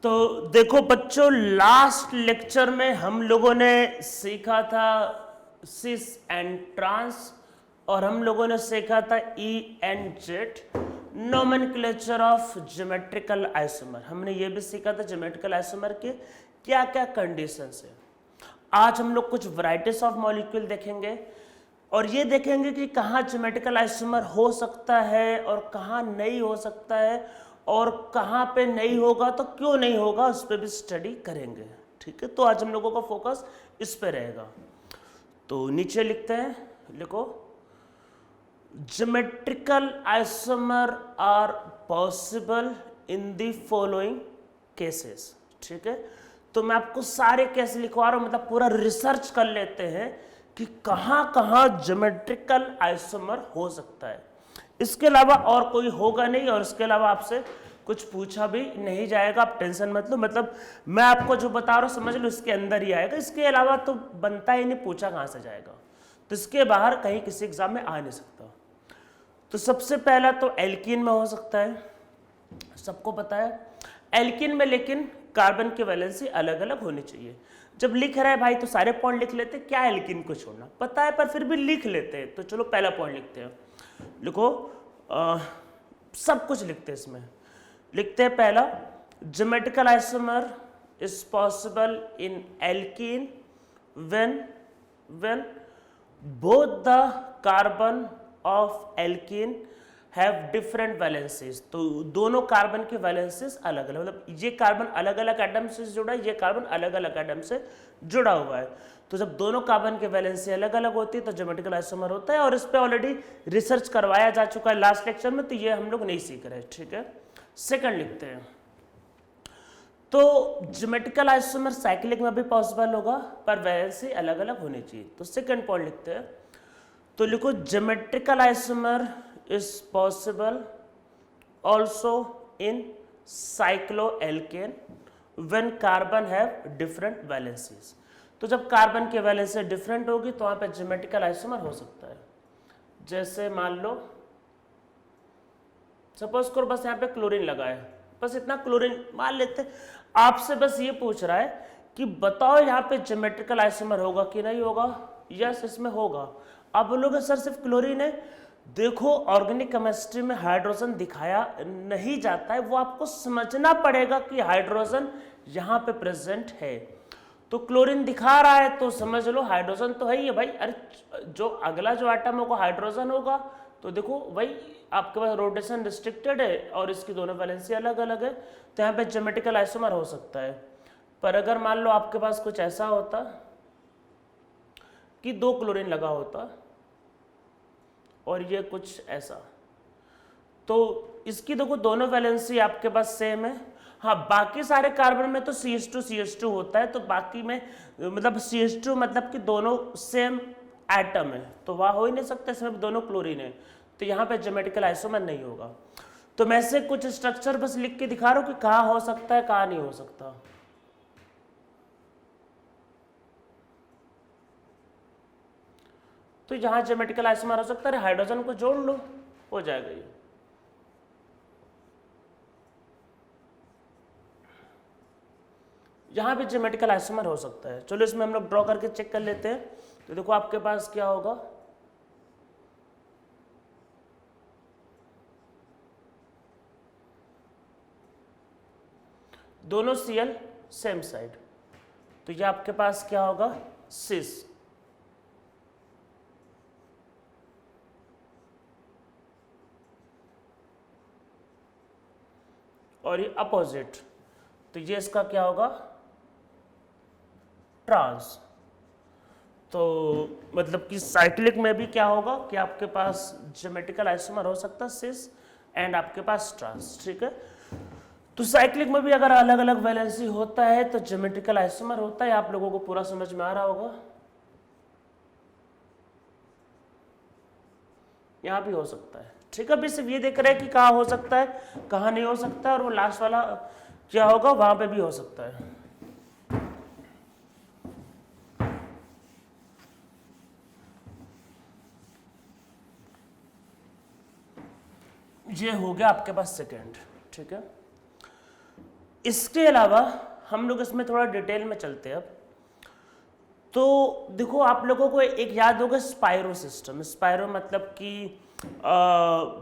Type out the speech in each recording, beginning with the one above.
तो देखो बच्चों, लास्ट लेक्चर में हम लोगों ने सीखा था सिस एंड ट्रांस, और हम लोगों ने सीखा था E and Z, nomenclature of geometrical isomer. हमने ये भी सीखा था ज्योमेट्रिकल आइसोमर के क्या क्या कंडीशंस है। आज हम लोग कुछ वैरायटीज ऑफ मॉलिक्यूल देखेंगे और ये देखेंगे कि कहाँ ज्योमेट्रिकल आइसोमर हो सकता है और कहाँ नहीं हो सकता है, और कहाँ पे नहीं होगा तो क्यों नहीं होगा, उस पर भी स्टडी करेंगे। ठीक है, तो आज हम लोगों का फोकस इस पे रहेगा। तो नीचे लिखते हैं, लिखो geometrical isomer are possible in the following cases. ठीक है, तो मैं आपको सारे केस लिखवा रहा हूं, मतलब पूरा रिसर्च कर लेते हैं कि कहां कहां ज्योमेट्रिकल आइसोमर हो सकता है। इसके अलावा और कोई होगा नहीं, और इसके अलावा आपसे कुछ पूछा भी नहीं जाएगा, आप टेंशन मत लो। मतलब मैं आपको जो बता रहा हूं समझ लो, इसके अंदर ही आएगा, इसके अलावा तो बनता ही नहीं, पूछा कहां से जाएगा। तो इसके बाहर कहीं किसी एग्जाम में आ नहीं सकता। तो सबसे पहला तो एल्कीन में हो सकता है, सबको पता है एल्कीन में, लेकिन कार्बन की वैलेंसी अलग अलग होनी चाहिए। जब लिख रहा है भाई तो सारे पॉइंट लिख लेते, क्या एल्कीन को छोड़ना, पता है पर फिर भी लिख लेते हैं। तो चलो पहला पॉइंट लिखते हैं, लिखो सब कुछ लिखते हैं इसमें। लिखते हैं पहला, geometrical isomer is possible in alkene when both the carbon of alkene have different valencies. तो दोनों कार्बन की वैलेंसीज अलग अलग, मतलब ये कार्बन अलग अलग एटम से जुड़ा है, ये कार्बन अलग अलग एटम से जुड़ा हुआ है। तो जब दोनों कार्बन की वैलेंसी अलग अलग होती है तो ज्योमेट्रिकल आइसोमर होता है, और इस पे ऑलरेडी रिसर्च करवाया जा चुका है लास्ट लेक्चर में, तो ये हम लोग नहीं सीख रहे। ठीक है, सेकंड लिखते हैं, तो ज्योमेट्रिकल आइसोमर साइक्लिक में भी पॉसिबल होगा पर वैलेंसी अलग अलग होनी चाहिए। तो सेकंड पॉइंट लिखते हैं, तो लिखो geometrical isomer is possible also in cycloalkane when carbon have different valencies। तो जब कार्बन की वैलेंसी डिफरेंट होगी तो वहां पे ज्योमेट्रिकल आइसोमर हो सकता है। जैसे मान लो सपोज करो बस यहाँ पे क्लोरीन लगा है, बस इतना क्लोरीन मान लेते, आपसे बस ये पूछ रहा है कि बताओ यहाँ पे ज्योमेट्रिकल आइसोमर होगा कि नहीं होगा। यस, इसमें होगा। आप बोलोगे सर सिर्फ क्लोरीन है, देखो ऑर्गेनिक केमिस्ट्री में हाइड्रोजन दिखाया नहीं जाता है, वो आपको समझना पड़ेगा कि हाइड्रोजन यहाँ पे प्रेजेंट है। तो क्लोरीन दिखा रहा है तो समझ लो हाइड्रोजन तो है ही है भाई। अरे जो अगला जो एटम होगा हाइड्रोजन होगा, तो देखो भाई आपके पास रोटेशन रिस्ट्रिक्टेड है और इसकी दोनों वैलेंसी अलग अलग है, तो यहाँ पे ज्योमेट्रिकल आइसोमर हो सकता है। पर अगर मान लो आपके पास कुछ ऐसा होता कि 2 क्लोरीन लगा होता और ये कुछ ऐसा, तो इसकी देखो दोनों वैलेंसी आपके पास सेम है। हाँ, बाकी सारे कार्बन में तो CH2 होता है, तो बाकी में मतलब CH2 मतलब कि दोनों सेम एटम है, तो वहाँ हो ही नहीं सकता, इसमें दोनों क्लोरीन है, तो यहाँ पे ज्योमेट्रिकल आइसोमर नहीं होगा। तो मैं से कुछ स्ट्रक्चर बस लिख के दिखा रहा हूँ कि कहाँ हो सकता है कहाँ नहीं हो सकता। तो यहाँ ज्योमेट्रिकल आइसोमर हो सकता है, हाइड्रोजन को जोड़ लो हो जाएगा ये। यहाँ भी ज्योमेट्रिकल आइसोमर हो सकता है। चलो इसमें हम लोग ड्रॉ करके चेक कर लेते हैं। तो देखो आपके पास क्या होगा, दोनों Cl सेम साइड, तो ये आपके पास क्या होगा, सिस। और ये अपोजिट, तो ये इसका क्या होगा, ट्रांस। तो मतलब कि साइक्लिक में भी क्या होगा कि आपके पास ज्योमेट्रिकल आइसोमर हो सकता है सिस एंड आपके पास ट्रांस। ठीक है, तो साइक्लिक में भी अगर अलग अलग वैलेंसी होता है तो ज्योमेट्रिकल आइसोमर होता है। आप लोगों को पूरा समझ में आ रहा होगा। यहाँ भी हो सकता है। ठीक है, अभी सिर्फ ये देख रहे हैं कि कहाँ हो सकता है कहाँ नहीं हो सकता है, और वो लास्ट वाला क्या होगा वहां पे भी हो सकता है। ये हो गया आपके पास सेकेंड। ठीक है, इसके अलावा हम लोग इसमें थोड़ा डिटेल में चलते हैं अब। तो देखो आप लोगों को एक याद होगा स्पाइरो सिस्टम। स्पाइरो मतलब कि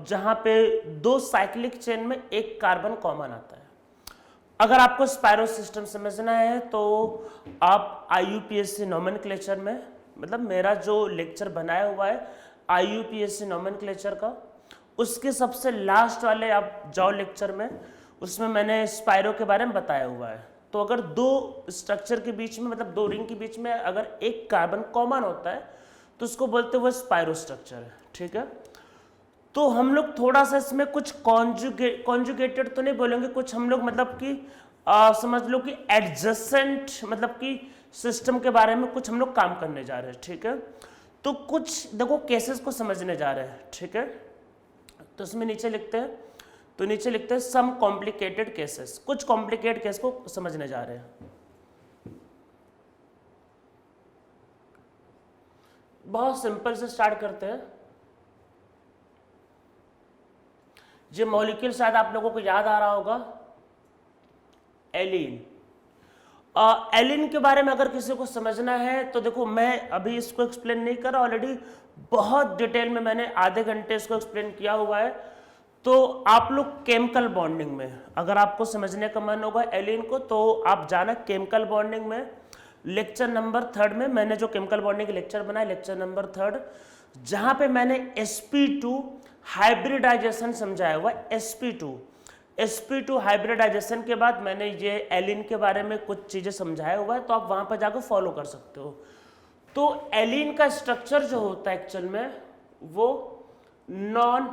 जहाँ पे 2 साइक्लिक चेन में एक कार्बन कॉमन आता है। अगर आपको स्पाइरो सिस्टम समझना है तो आप IUPAC नोमेनक्लेचर में, मतलब मेरा जो लेक्चर बनाया हुआ है IUPAC नोमेनक्लेचर का, उसके सबसे लास्ट वाले आप जाओ लेक्चर में, उसमें मैंने स्पाइरो के बारे में बताया हुआ है। तो अगर 2 स्ट्रक्चर के बीच में, मतलब 2 रिंग के बीच में अगर एक कार्बन कॉमन होता है तो उसको बोलते हैं वो स्पाइरो स्ट्रक्चर है, ठीक है। तो हम लोग थोड़ा सा इसमें कुछ कॉन्जुगेटेड तो नहीं बोलेंगे, कुछ हम लोग मतलब कि समझ लो कि एडजेसेंट मतलब कि सिस्टम के बारे में कुछ हम लोग काम करने जा रहे हैं, ठीक है। तो कुछ देखो केसेस को समझने जा रहे हैं, ठीक है। तो इसमें नीचे लिखते हैं, तो नीचे लिखते हैं सम कॉम्प्लिकेटेड केसेस, कुछ कॉम्प्लिकेटेड केस को समझने जा रहे हैं। बहुत सिंपल से स्टार्ट करते हैं। ये मॉलिक्यूल शायद आप लोगों को याद आ रहा होगा, एलिन। एलिन के बारे में अगर किसी को समझना है तो देखो मैं अभी इसको एक्सप्लेन नहीं कर रहा, ऑलरेडी बहुत डिटेल में मैंने आधे घंटे इसको एक्सप्लेन किया हुआ है। तो आप लोग केमिकल बॉन्डिंग में अगर आपको समझने का मन होगा एलिन को, तो आप जाना केमिकल बॉन्डिंग में। लेक्चर नंबर 3 में मैंने जो केमिकल बॉन्डिंग के लेक्चर बनाया, लेक्चर नंबर 3, जहां पे मैंने sp2 हाइब्रिडाइजेशन समझाया हुआ। sp2 हाइब्रिडाइजेशन के बाद मैंने ये एलिन के बारे में कुछ चीजें समझाया हुआ है, तो आप वहां पर जाकर फॉलो कर सकते हो। तो एलिन का स्ट्रक्चर जो होता है एक्चुअल में वो नॉन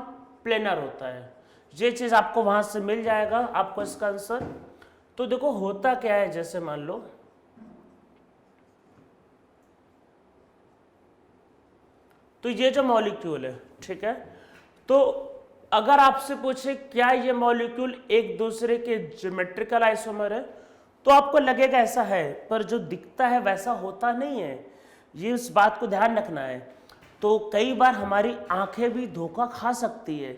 प्लेनर होता है। ये चीज आपको वहां से मिल जाएगा, आपको इसका आंसर। तो देखो होता क्या है, जैसे मान लो तो ये जो मॉलिक्यूल है, ठीक है, तो अगर आपसे पूछे क्या ये मॉलिक्यूल एक दूसरे के ज्योमेट्रिकल आइसोमर है, तो आपको लगेगा ऐसा है, पर जो दिखता है वैसा होता नहीं है। ये इस बात को ध्यान रखना है। तो कई बार हमारी आंखें भी धोखा खा सकती है,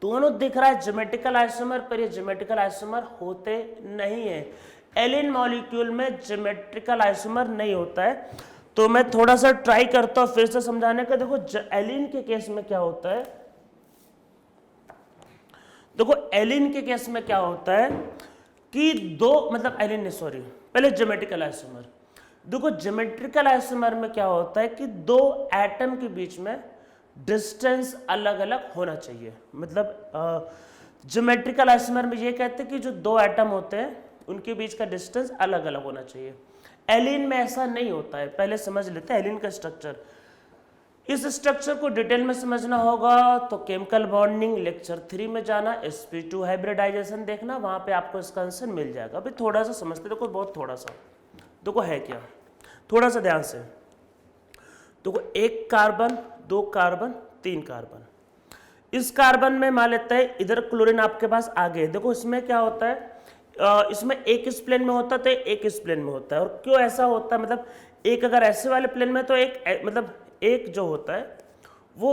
दोनों दिख रहा है ज्योमेट्रिकल आइसोमर, पर ये ज्योमेट्रिकल आइसोमर होते नहीं है। एलिन मॉलिक्यूल में ज्योमेट्रिकल आइसोमर नहीं होता है। तो मैं थोड़ा सा ट्राई करता हूं फिर से समझाने का। देखो एलिन के केस में क्या होता है, देखो एलिन के केस में क्या होता है कि पहले ज्योमेट्रिकल आइसोमर। देखो ज्योमेट्रिकल आइसोमर में क्या होता है कि 2 एटम के बीच में डिस्टेंस अलग अलग होना चाहिए। मतलब ज्योमेट्रिकल आइसोमर में ये कहते हैं कि जो 2 एटम होते हैं उनके बीच का डिस्टेंस अलग अलग होना चाहिए। एलिन में ऐसा नहीं होता है। पहले समझ लेते हैं एलिन का स्ट्रक्चर। इस स्ट्रक्चर को डिटेल में समझना होगा तो केमिकल बॉन्डिंग लेक्चर 3 में जाना, sp2 हाइब्रिडाइजेशन देखना, वहां पे आपको इसका आंसर मिल जाएगा। अभी थोड़ा सा समझते, देखो बहुत थोड़ा सा, देखो है क्या, थोड़ा सा ध्यान से। देखो 1 कार्बन, 2 कार्बन, 3 कार्बन। इस कार्बन में मान लेते हैं इधर क्लोरीन आपके पास आगे। देखो इसमें क्या होता है, इसमें एक इस प्लेन में होता है तो एक इस प्लेन में होता है। और क्यों ऐसा होता है, मतलब एक अगर ऐसे वाले प्लेन में तो एक मतलब एक जो होता है वो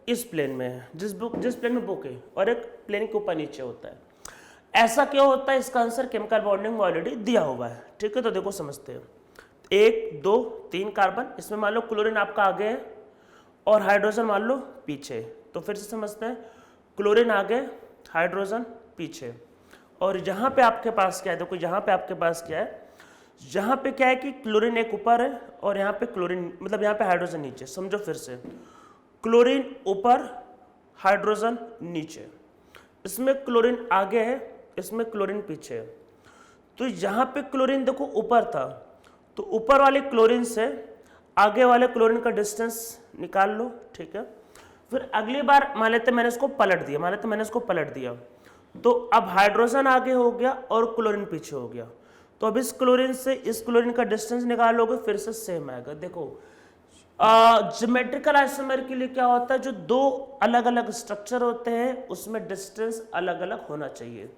इस प्लेन में है, जिस प्लेन में बुक है, और एक प्लेन के ऊपर नीचे होता है। ऐसा क्यों होता है, इसका आंसर केमिकल बॉन्डिंग में ऑलरेडी दिया हुआ है, ठीक है। तो देखो समझते हैं, 1 2 3 कार्बन, इसमें मान लो क्लोरीन आपका आगे है और हाइड्रोजन मान लो पीछे। तो फिर से समझते हैं, क्लोरीन आगे, हाइड्रोजन पीछे। और यहाँ पे आपके पास क्या है, देखो यहाँ पे आपके पास क्या है, यहाँ पे क्या है कि क्लोरीन एक ऊपर है और यहाँ पे क्लोरीन मतलब यहाँ पे हाइड्रोजन नीचे। समझो फिर से, क्लोरीन ऊपर, हाइड्रोजन नीचे। इसमें क्लोरीन आगे है, इसमें क्लोरीन पीछे है। तो यहाँ पे क्लोरीन देखो ऊपर था, तो ऊपर वाले क्लोरीन से आगे वाले क्लोरीन का डिस्टेंस निकाल लो, ठीक है। फिर अगली बार मान लेते मैंने इसको पलट दिया, तो अब हाइड्रोजन आगे हो गया और क्लोरीन पीछे हो गया। तो अब इस क्लोरीन से इस क्लोरीन का डिस्टेंस निकालोगे, फिर से सेम आएगा। देखो ज्योमेट्रिकल आइसोमर के लिए क्या होता है, जो 2 अलग अलग स्ट्रक्चर होते हैं उसमें डिस्टेंस अलग अलग होना चाहिए।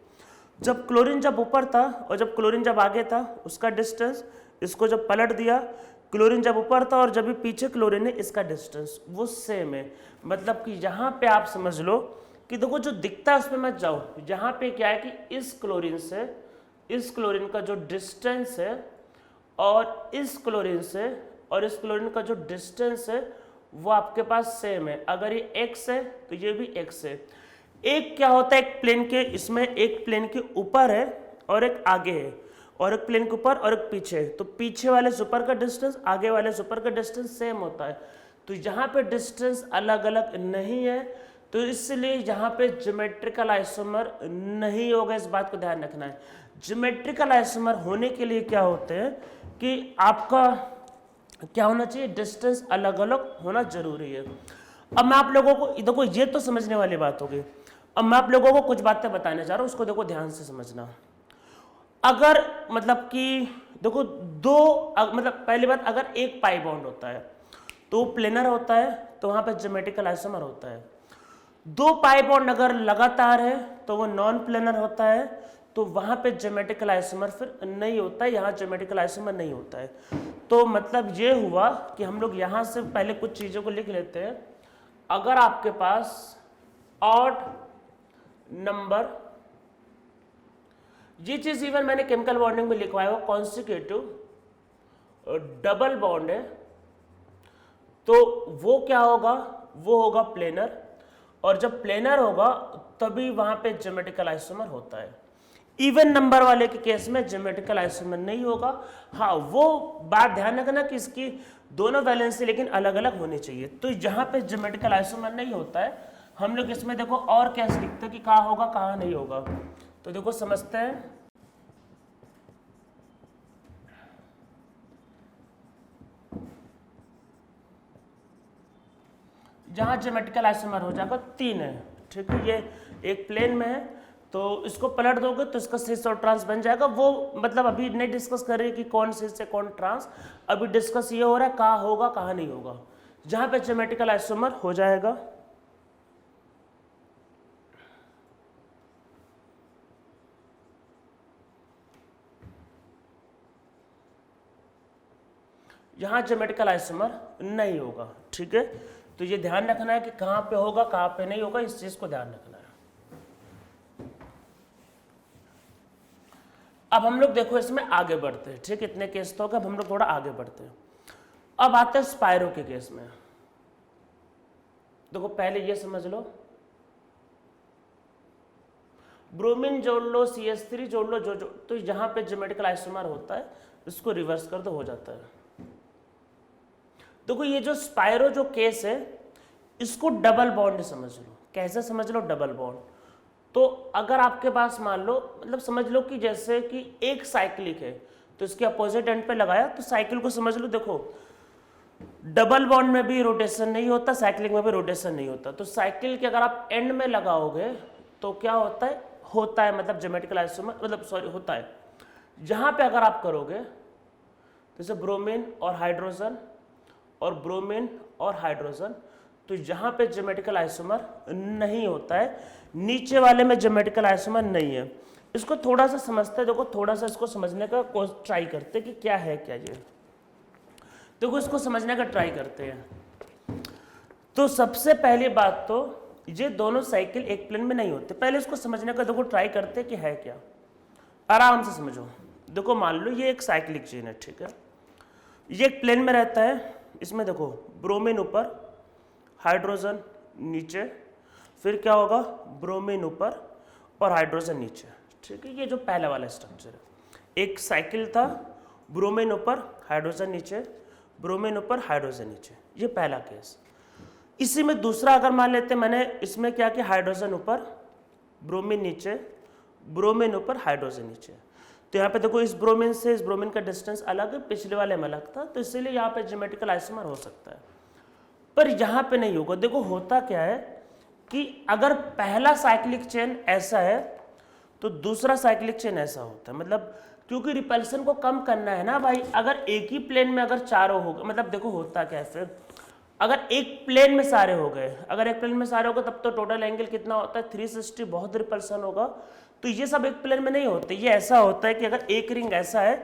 जब क्लोरीन जब ऊपर था और जब क्लोरीन जब आगे था उसका डिस्टेंस, इसको जब पलट दिया, क्लोरीन जब ऊपर था और जब भी पीछे क्लोरीन है इसका डिस्टेंस वो सेम है। मतलब कि यहाँ पे आप समझ लो कि देखो जो दिखता है उसमें मत जाओ। यहाँ पे क्या है कि इस क्लोरीन से इस क्लोरीन का जो डिस्टेंस है और इस क्लोरीन से और इस क्लोरीन का जो डिस्टेंस है वो आपके पास सेम है। अगर ये x है तो ये भी x है। एक क्या होता है, एक प्लेन के, इसमें एक प्लेन के ऊपर है और एक आगे है, और एक प्लेन के ऊपर और एक पीछे है। तो पीछे वाले से ऊपर का डिस्टेंस, आगे वाले से ऊपर का डिस्टेंस सेम होता है। तो यहाँ पे डिस्टेंस अलग अलग नहीं है, तो इसलिए यहाँ पे ज्योमेट्रिकल आइसोमर नहीं होगा। इस बात को ध्यान रखना है। ज्योमेट्रिकल आइसोमर होने के लिए क्या होते हैं कि आपका क्या होना चाहिए, डिस्टेंस अलग अलग होना जरूरी है। अब मैं आप लोगों को देखो, ये तो समझने वाली बात होगी। अब मैं आप लोगों को कुछ बातें बताने जा रहा हूँ, उसको देखो ध्यान से समझना। अगर मतलब कि देखो मतलब पहली बात, अगर एक पाई बॉन्ड होता है तो प्लेनर होता है, तो वहां पे ज्योमेट्रिकल आइसोमर होता है। दो पाई बॉन्ड अगर लगातार है तो वो नॉन प्लेनर होता है, तो वहां पे ज्योमेट्रिकल आइसोमर फिर नहीं होता है, यहाँ ज्योमेट्रिकल आइसोमर नहीं होता है। तो मतलब ये हुआ कि हम लोग यहाँ से पहले कुछ चीज़ों को लिख लेते हैं। अगर आपके पास ऑड नंबर, ये चीज़ इवन मैंने केमिकल बॉन्डिंग में लिखवाया हुआ, कॉन्सिक्यूटिव डबल बॉन्ड है, तो वो क्या होगा, वो होगा प्लेनर। और जब प्लेनर होगा तभी वहां पे ज्योमेट्रिकल आइसोमर होता है। इवन नंबर वाले के केस में ज्योमेट्रिकल आइसोमर नहीं होगा। हाँ, वो बात ध्यान रखना कि इसकी दोनों वैलेंसी लेकिन अलग अलग होनी चाहिए। तो जहां पे ज्योमेट्रिकल आइसोमर नहीं होता है, हम लोग इसमें देखो और कैसे लिखते हैं कि कहाँ होगा कहाँ नहीं होगा। तो देखो समझते हैं। जहां ज्योमेट्रिकल आइसोमर हो जाएगा 3 है, ठीक है। ये एक प्लेन में है, तो इसको पलट दोगे तो इसका सिस और ट्रांस बन जाएगा। वो मतलब अभी नहीं डिस्कस कर रही कि कौन सिस है कौन ट्रांस, अभी डिस्कस ये हो रहा है कहाँ होगा कहाँ नहीं होगा। जहां पे ज्योमेट्रिकल आइसोमर हो जाएगा, यहां ज्योमेट्रिकल आइसोमर नहीं होगा, ठीक है। तो ये ध्यान रखना है कि कहाँ पे होगा कहाँ पे नहीं होगा, इस चीज को ध्यान रखना है। अब हम लोग देखो इसमें आगे बढ़ते हैं, ठीक। इतने केस तो हो गए, अब हम लोग थोड़ा आगे बढ़ते हैं। अब आते हैं स्पायरो के केस में। देखो पहले ये समझ लो, ब्रोमीन जोड़ लो, CH3 जोड़ लो, जो तो यहां पे ज्योमेट्रिकल आइसोमर होता है, इसको रिवर्स कर दो, हो जाता है। देखो ये जो स्पायरो जो केस है, इसको डबल बॉन्ड समझ लो। कैसे समझ लो, डबल बॉन्ड। तो अगर आपके पास मान लो, मतलब समझ लो कि जैसे कि एक साइक्लिक है, तो इसके अपोजिट एंड पे लगाया, तो साइकिल को समझ लो। देखो डबल बॉन्ड में भी रोटेशन नहीं होता, साइक्लिक में भी रोटेशन नहीं होता। तो साइकिल के अगर आप एंड में लगाओगे तो क्या होता है, मतलब ज्योमेट्रिकल आइसोमर, मतलब सॉरी होता है। जहां पे अगर आप करोगे जैसे ब्रोमीन और हाइड्रोजन और ब्रोमीन और हाइड्रोजन, तो यहाँ पे ज्योमेट्रिकल आइसोमर नहीं होता है। नीचे वाले में ज्योमेट्रिकल आइसोमर नहीं है। इसको थोड़ा सा समझते हैं, देखो थोड़ा सा इसको समझने का ट्राई करते हैं कि क्या है क्या ये। देखो इसको समझने का ट्राई करते हैं। तो सबसे पहली बात तो ये दोनों साइकिल एक प्लेन में नहीं होते। पहले इसको समझने का देखो ट्राई करते हैं कि है क्या, आराम से समझो। देखो मान लो ये एक साइक्लिक चेन है, ठीक है। ये एक प्लेन में रहता है, इसमें देखो ब्रोमीन ऊपर, हाइड्रोजन नीचे, फिर क्या होगा ब्रोमीन ऊपर और हाइड्रोजन नीचे, ठीक है। ये जो पहला वाला स्ट्रक्चर है, एक साइकिल था, ब्रोमीन ऊपर हाइड्रोजन नीचे, ब्रोमीन ऊपर हाइड्रोजन नीचे, ये पहला केस। इसी में दूसरा अगर मान लेते, मैंने इसमें क्या किया, हाइड्रोजन ऊपर ब्रोमीन नीचे, ब्रोमीन ऊपर हाइड्रोजन नीचे। तो यहाँ पे देखो इस ब्रोमीन से इस ब्रोमीन का डिस्टेंस अलग है, पिछले वाले में अलग था, तो इसीलिए यहाँ पे ज्योमेट्रिकल आइसोमर हो सकता है, पर यहाँ पे नहीं होगा। देखो होता क्या है कि अगर पहला साइक्लिक चेन ऐसा है तो दूसरा साइक्लिक चेन ऐसा होता है, मतलब क्योंकि रिपल्सन को कम करना है ना भाई। अगर एक ही प्लेन में अगर चारों हो गए, मतलब देखो होता क्या है, फिर अगर एक प्लेन में सारे हो गए, अगर एक प्लेन में सारे हो गए तब तो टोटल एंगल कितना होता है 360, बहुत रिपल्सन होगा। तो ये सब एक प्लेन में नहीं होते, ये ऐसा होता है कि अगर एक रिंग ऐसा है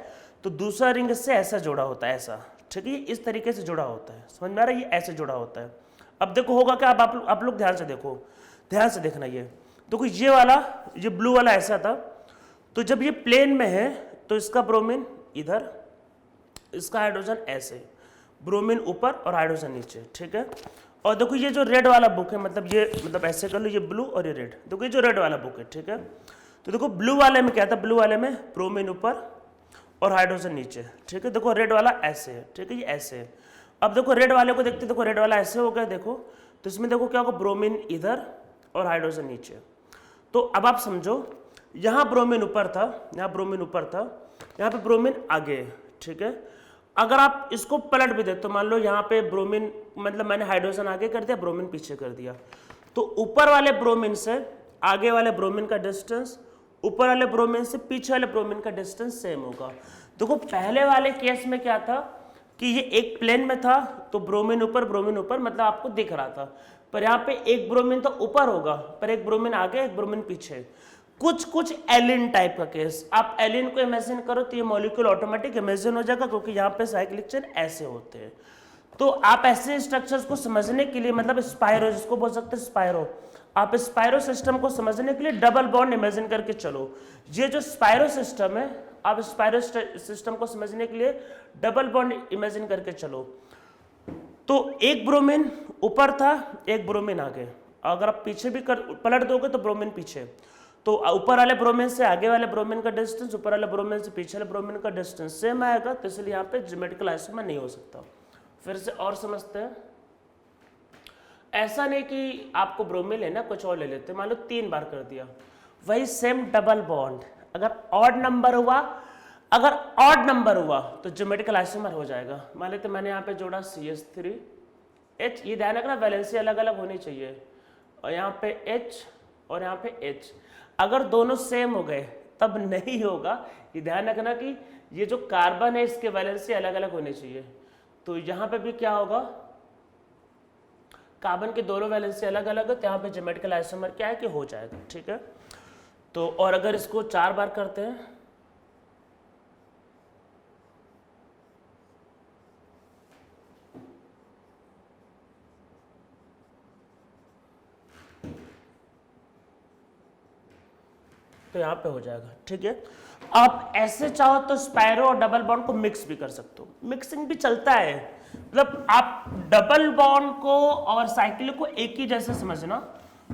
तो दूसरा रिंग इससे ऐसा जुड़ा होता है, ऐसा, ठीक है। इस तरीके से जुड़ा होता है, समझ में आ रहा है, ये ऐसे जुड़ा होता है। अब देखो होगा क्या, अब आप लोग ध्यान से देखो, ध्यान से देखना। ये देखो ये वाला, ये ब्लू वाला ऐसा था, तो जब ये प्लेन में है तो इसका ब्रोमीन इधर, इसका हाइड्रोजन ऐसे, ब्रोमीन ऊपर और हाइड्रोजन नीचे, ठीक है। और देखो ये जो रेड वाला बुक है, मतलब ये, मतलब ऐसे कर लो, ये ब्लू और ये रेड, देखो ये जो रेड वाला बुक है, ठीक है। तो देखो ब्लू वाले में क्या था, ब्लू वाले में ब्रोमीन ऊपर और हाइड्रोजन नीचे, ठीक है। देखो रेड वाला ऐसे है, ठीक है, ये ऐसे है। अब देखो रेड वाले को देखते, देखो रेड वाला ऐसे हो गया, देखो तो इसमें देखो क्या होगा, ब्रोमीन इधर और हाइड्रोजन नीचे। तो अब आप समझो, यहाँ ब्रोमीन ऊपर था, यहाँ ब्रोमीन ऊपर था, यहाँ पे ब्रोमीन आगे है, ठीक है। अगर आप इसको पलट भी दे तो मान लो यहाँ पे ब्रोमीन, मतलब मैंने हाइड्रोजन आगे कर दिया, ब्रोमीन पीछे कर दिया, तो ऊपर वाले ब्रोमीन से आगे वाले ब्रोमीन का डिस्टेंस ऊपर वाले ब्रोमीन से पीछे वाले ब्रोमीन का डिस्टेंस सेम होगा। देखो पहले वाले केस में क्या था कि ये एक प्लेन में था, तो ब्रोमीन ऊपर मतलब आपको दिख रहा था, पर यहाँ पे एक ब्रोमीन तो ऊपर होगा पर एक ब्रोमीन आगे एक ब्रोमीन पीछे। कुछ एलिन टाइप का केस, आप एलिन को इमेजिन करो तो ये मॉलिक्यूल ऑटोमेटिक इमेजिन हो जाएगा, क्योंकि यहाँ पे साइक्लिक चेन ऐसे होते हैं। तो आप ऐसे स्ट्रक्चर्स को समझने के लिए, मतलब स्पाइरो जिसको बोल सकते हैं स्पाइरो, आप स्पाइरो सिस्टम को समझने के लिए डबल बॉन्ड इमेजिन करके चलो। ये जो स्पाइरो सिस्टम है, आप स्पाइरो सिस्टम को समझने के लिए डबल बॉन्ड इमेजिन करके चलो। तो एक ब्रोमीन ऊपर था, एक ब्रोमीन आगे, अगर आप पीछे भी पलट दोगे तो ब्रोमीन पीछे, तो ऊपर वाले ब्रोमीन से आगे वाले ब्रोमीन का डिस्टेंस, ऊपर वाले ब्रोमीन से पीछे वाले ब्रोमीन का डिस्टेंस सेम आएगा, तो इसलिए यहाँ पे ज्योमेट्रिकल आइसोमर नहीं हो सकता। फिर से और समझते हैं, ऐसा नहीं कि आपको ब्रोमीन लेना कुछ और ले लेते, मान लो 3 बार कर दिया, वही सेम डबल बॉन्ड, अगर ऑड नंबर हुआ तो ज्योमेट्रिकल आइसोमर हो जाएगा। मान लेते मैंने यहाँ पे जोड़ा CH3H, ये ध्यान रखना वैलेंसी अलग अलग होनी चाहिए, और यहाँ पे H और यहाँ पे H, अगर दोनों सेम हो गए तब नहीं होगा, ये ध्यान रखना कि ये जो कार्बन है इसके वैलेंसी अलग अलग होने चाहिए। तो यहाँ पे भी क्या होगा, कार्बन के दोनों वैलेंसी अलग अलग है, तो यहाँ पे ज्योमेट्रिकल आइसोमर क्या है कि हो जाएगा, ठीक है। तो और अगर इसको 4 बार करते हैं तो यहाँ पे हो जाएगा, ठीक है। आप ऐसे चाहो तो स्पाइरो और डबल बॉन्ड को मिक्स भी कर सकते हो, मिक्सिंग भी चलता है, मतलब आप डबल बॉन्ड को और साइक्लिक को एक ही जैसे समझना,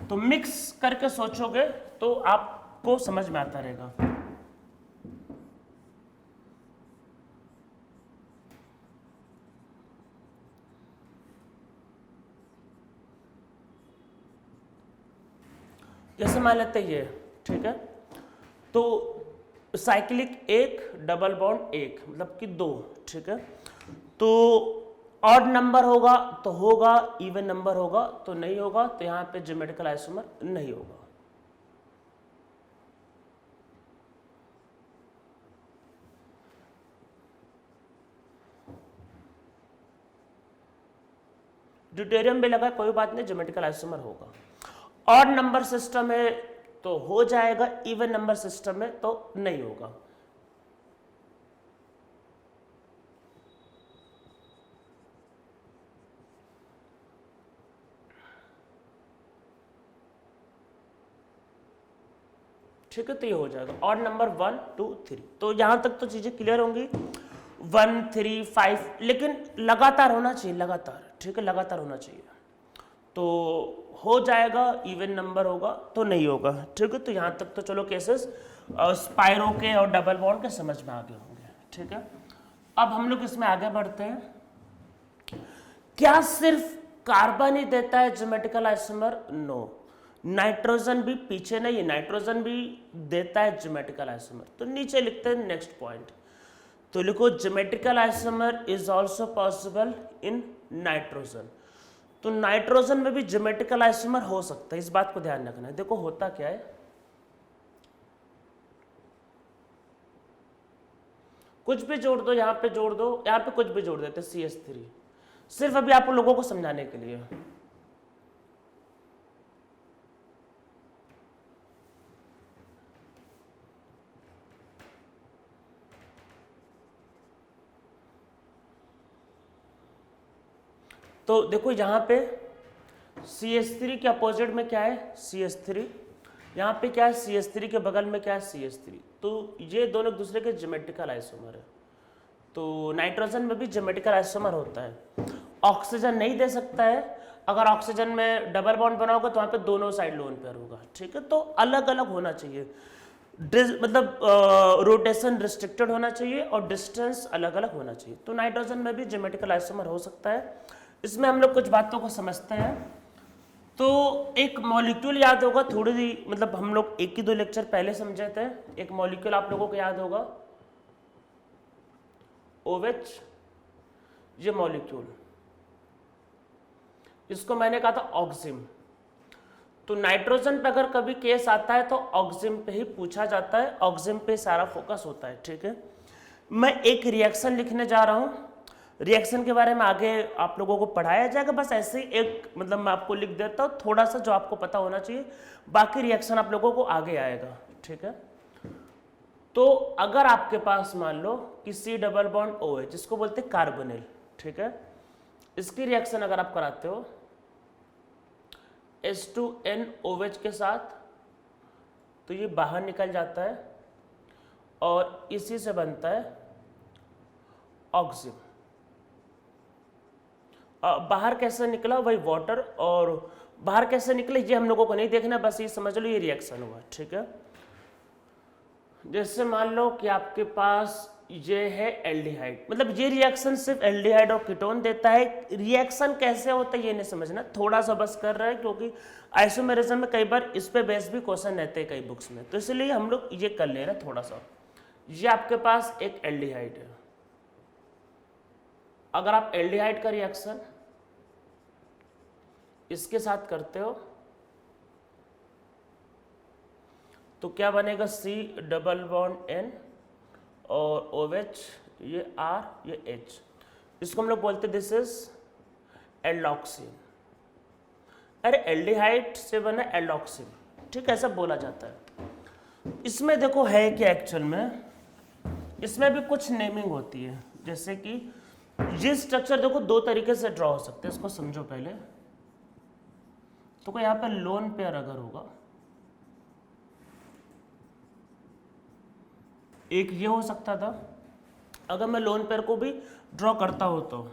तो मिक्स करके सोचोगे तो आपको समझ में आता रहेगा। जैसे मान लेते ये, ठीक है, तो साइक्लिक 1, डबल बॉन्ड 1, मतलब कि 2, ठीक है। तो ऑड नंबर होगा तो होगा, इवन नंबर होगा तो नहीं होगा, तो यहाँ पे ज्योमेट्रिकल आइसोमर नहीं होगा। ड्यूटेरियम भी लगा कोई बात नहीं, ज्योमेट्रिकल आइसोमर होगा। ऑड नंबर सिस्टम है तो हो जाएगा, इवन नंबर सिस्टम में तो नहीं होगा। ठीक है, तो ये हो जाएगा ऑड नंबर 1, 2, 3। तो यहां तक तो चीजें क्लियर होंगी, 1, 3, 5, लेकिन लगातार होना चाहिए, लगातार, ठीक है, लगातार होना चाहिए तो हो जाएगा, इवन नंबर होगा तो नहीं होगा, ठीक है। तो यहाँ तक तो चलो केसेस स्पाइरो के और डबल बॉन्ड के समझ में आ गए होंगे, ठीक है। अब हम लोग इसमें आगे बढ़ते हैं। क्या सिर्फ कार्बन ही देता है ज्योमेट्रिकल आइसोमर? नो, नाइट्रोजन भी पीछे नहीं है, नाइट्रोजन भी देता है ज्योमेट्रिकल आइसोमर। तो नीचे लिखते हैं नेक्स्ट पॉइंट, तो लिखो geometrical isomer is also possible in nitrogen. तो नाइट्रोजन में भी ज्योमेट्रिकल आइसोमर हो सकता है, इस बात को ध्यान रखना है। देखो होता क्या है, कुछ भी जोड़ दो, यहां पे जोड़ दो, यहां पे कुछ भी जोड़ देते CH3, सिर्फ अभी आप लोगों को समझाने के लिए। तो देखो यहां पे CH3 के अपोजिट में क्या है, CH3, यहाँ पे क्या है, CH3 के बगल में क्या है, CH3, तो ये दोनों एक दूसरे के ज्योमेट्रिकल आइसोमर है। तो नाइट्रोजन में भी ज्योमेट्रिकल आइसोमर होता है। ऑक्सीजन नहीं दे सकता है, अगर ऑक्सीजन में डबल बॉन्ड बना होगा तो वहाँ पे दोनों साइड लोन पेयर होगा, ठीक है। तो अलग अलग होना चाहिए, मतलब रोटेशन रिस्ट्रिक्टेड होना चाहिए और डिस्टेंस अलग अलग होना चाहिए। तो नाइट्रोजन में भी ज्योमेट्रिकल आइसोमर हो सकता है। इसमें हम लोग कुछ बातों को समझते हैं। तो एक मॉलिक्यूल याद होगा, थोड़ी सी मतलब हम लोग 1 ही 2 लेक्चर पहले समझे थे। एक मॉलिक्यूल आप लोगों को याद होगा, OH, ये मॉलिक्यूल, इसको मैंने कहा था ऑक्सिम। तो नाइट्रोजन पे अगर कभी केस आता है तो ऑक्सिम पे ही पूछा जाता है, ऑक्सिम पे सारा फोकस होता है, ठीक है। मैं एक रिएक्शन लिखने जा रहा हूं, रिएक्शन के बारे में आगे आप लोगों को पढ़ाया जाएगा, बस ऐसे ही एक मतलब मैं आपको लिख देता हूँ थोड़ा सा जो आपको पता होना चाहिए, बाकी रिएक्शन आप लोगों को आगे आएगा, ठीक है। तो अगर आपके पास मान लो कि C डबल बॉन्ड OH, जिसको बोलते हैं कार्बोनिल, ठीक है, इसकी रिएक्शन अगर आप कराते हो H2NOH के साथ, तो ये बाहर निकल जाता है और इसी से बनता है ऑक्सिम। बाहर कैसे निकला, वही वाटर, और बाहर कैसे निकले ये हम लोगों को नहीं देखना, बस ये समझ लो ये रिएक्शन हुआ, ठीक है। जैसे मान लो कि आपके पास ये है एल्डिहाइड, मतलब ये रिएक्शन सिर्फ एल्डिहाइड और कीटोन देता है। रिएक्शन कैसे होता है ये नहीं समझना, थोड़ा सा बस कर रहा है, क्योंकि आइसोमेरिज्म में कई बार इस पे बेस भी क्वेश्चन रहते हैं कई बुक्स में, तो इसलिए हम लोग ये कर ले रहे हैं थोड़ा सा। ये आपके पास एक एल्डिहाइड है, अगर आप एल्डिहाइड का रिएक्शन इसके साथ करते हो तो क्या बनेगा, C डबल बॉन्ड N और OH, ये R, ये H, इसको हम लोग बोलते हैं दिस इज एल्डोक्सिन। अरे एल्डिहाइड से बना एल्डोक्सिन, ठीक है, ऐसा बोला जाता है। इसमें देखो है कि एक्चुअल में इसमें भी कुछ नेमिंग होती है, जैसे कि ये स्ट्रक्चर देखो 2 तरीके से ड्रॉ हो सकते हैं, इसको समझो पहले। तो यहाँ पे लोन पेयर अगर होगा, एक ये हो सकता था, अगर मैं लोन पेयर को भी ड्रॉ करता हूं तो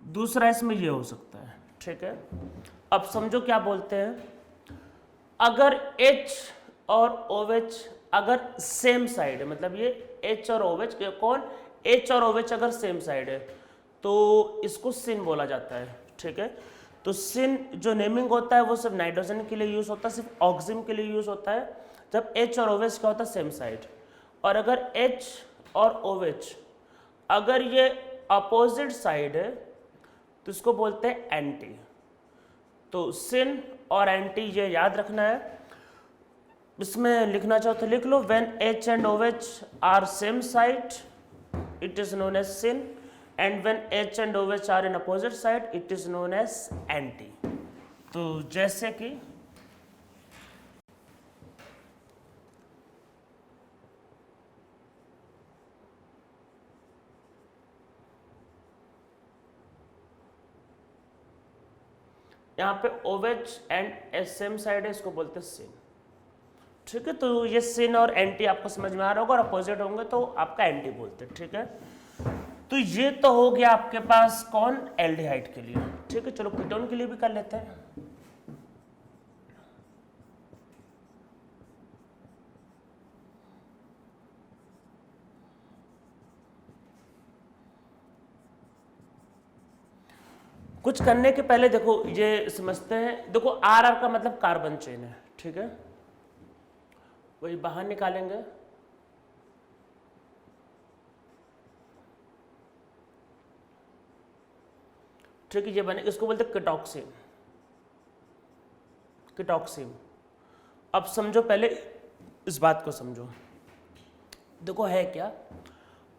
दूसरा इसमें ये हो सकता है, ठीक है। अब समझो क्या बोलते हैं, अगर H और OH अगर सेम साइड है, मतलब ये H और OH, कौन, H और OH अगर सेम साइड है तो इसको सिन बोला जाता है, ठीक है। तो सिन जो नेमिंग होता है वो सिर्फ नाइट्रोजन के लिए यूज होता है, सिर्फ ऑक्सिम के लिए यूज होता है जब H और OH का होता है सेम साइड। और अगर H और OH अगर ये अपोजिट साइड है तो इसको बोलते हैं एंटी। तो सिन और एंटी ये याद रखना है, इसमें लिखना चाहो तो लिख लो, when H and OH are same side it is known as sin, and when H and OH are in opposite side it is known as anti। तो जैसे कि यहाँ पे OH and H same side है, इसको बोलते हैं sin, ठीक है। तो ये sin और एंटी आपको समझ में आ रहा होगा, और अपोजिट होंगे तो आपका एंटी बोलते हैं, ठीक है। तो ये तो हो गया आपके पास कौन, एल्डिहाइड के लिए, ठीक है। चलो कीटोन के लिए भी कर लेते हैं। कुछ करने के पहले देखो ये समझते हैं, देखो RR का मतलब कार्बन चेन है, ठीक है, वही बाहर निकालेंगे। ठीक है, ये बने, इसको बोलते हैं कीटोक्सिन, कीटोक्सिन। अब समझो पहले इस बात को समझो, देखो है क्या,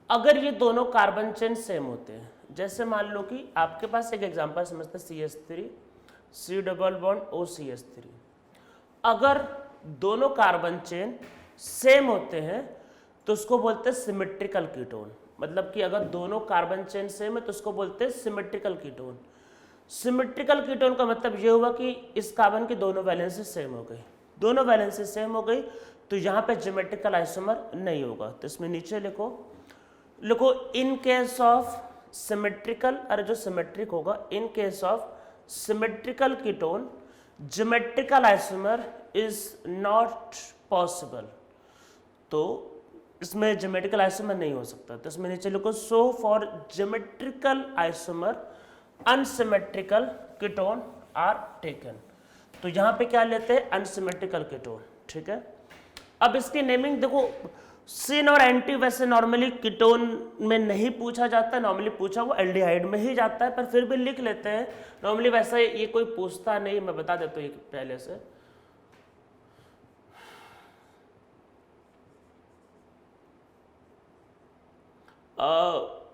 अगर ये दोनों कार्बन चेन सेम होते हैं, जैसे मान लो कि आपके पास एक एग्जांपल समझते हैं CH3, C double bond OCH3, अगर दोनों कार्बन चेन सेम होते हैं तो उसको बोलते हैं सिमेट्रिकल कीटोन, मतलब कि अगर दोनों कार्बन चेन सेम है तो उसको बोलते हैं सिमेट्रिकल कीटोन। सिमेट्रिकल कीटोन का मतलब ये हुआ कि इस कार्बन की दोनों वैलेंसी सेम हो गई, दोनों वैलेंसी सेम हो गई, तो यहाँ पे ज्योमेट्रिकल आइसोमर नहीं होगा। तो इसमें नीचे लिखो इन केस ऑफ सिमेट्रिकल, अरे जो सिमेट्रिक होगा, in case of symmetrical ketone geometrical isomer is not possible. तो इसमें ज्योमेट्रिकल आइसोमर नहीं हो सकता। तो इसमें नीचे लिखो so for geometrical isomer unsymmetrical ketone are taken. तो यहाँ पे क्या लेते हैं, अनसिमेट्रिकल कीटोन, ठीक है। अब इसकी नेमिंग देखो, सिन और एंटी वैसे नॉर्मली कीटोन में नहीं पूछा जाता, नॉर्मली पूछा वो एल्डिहाइड में ही जाता है, पर फिर भी लिख लेते हैं नॉर्मली, वैसे ये कोई पूछता नहीं, मैं बता देता हूँ पहले से।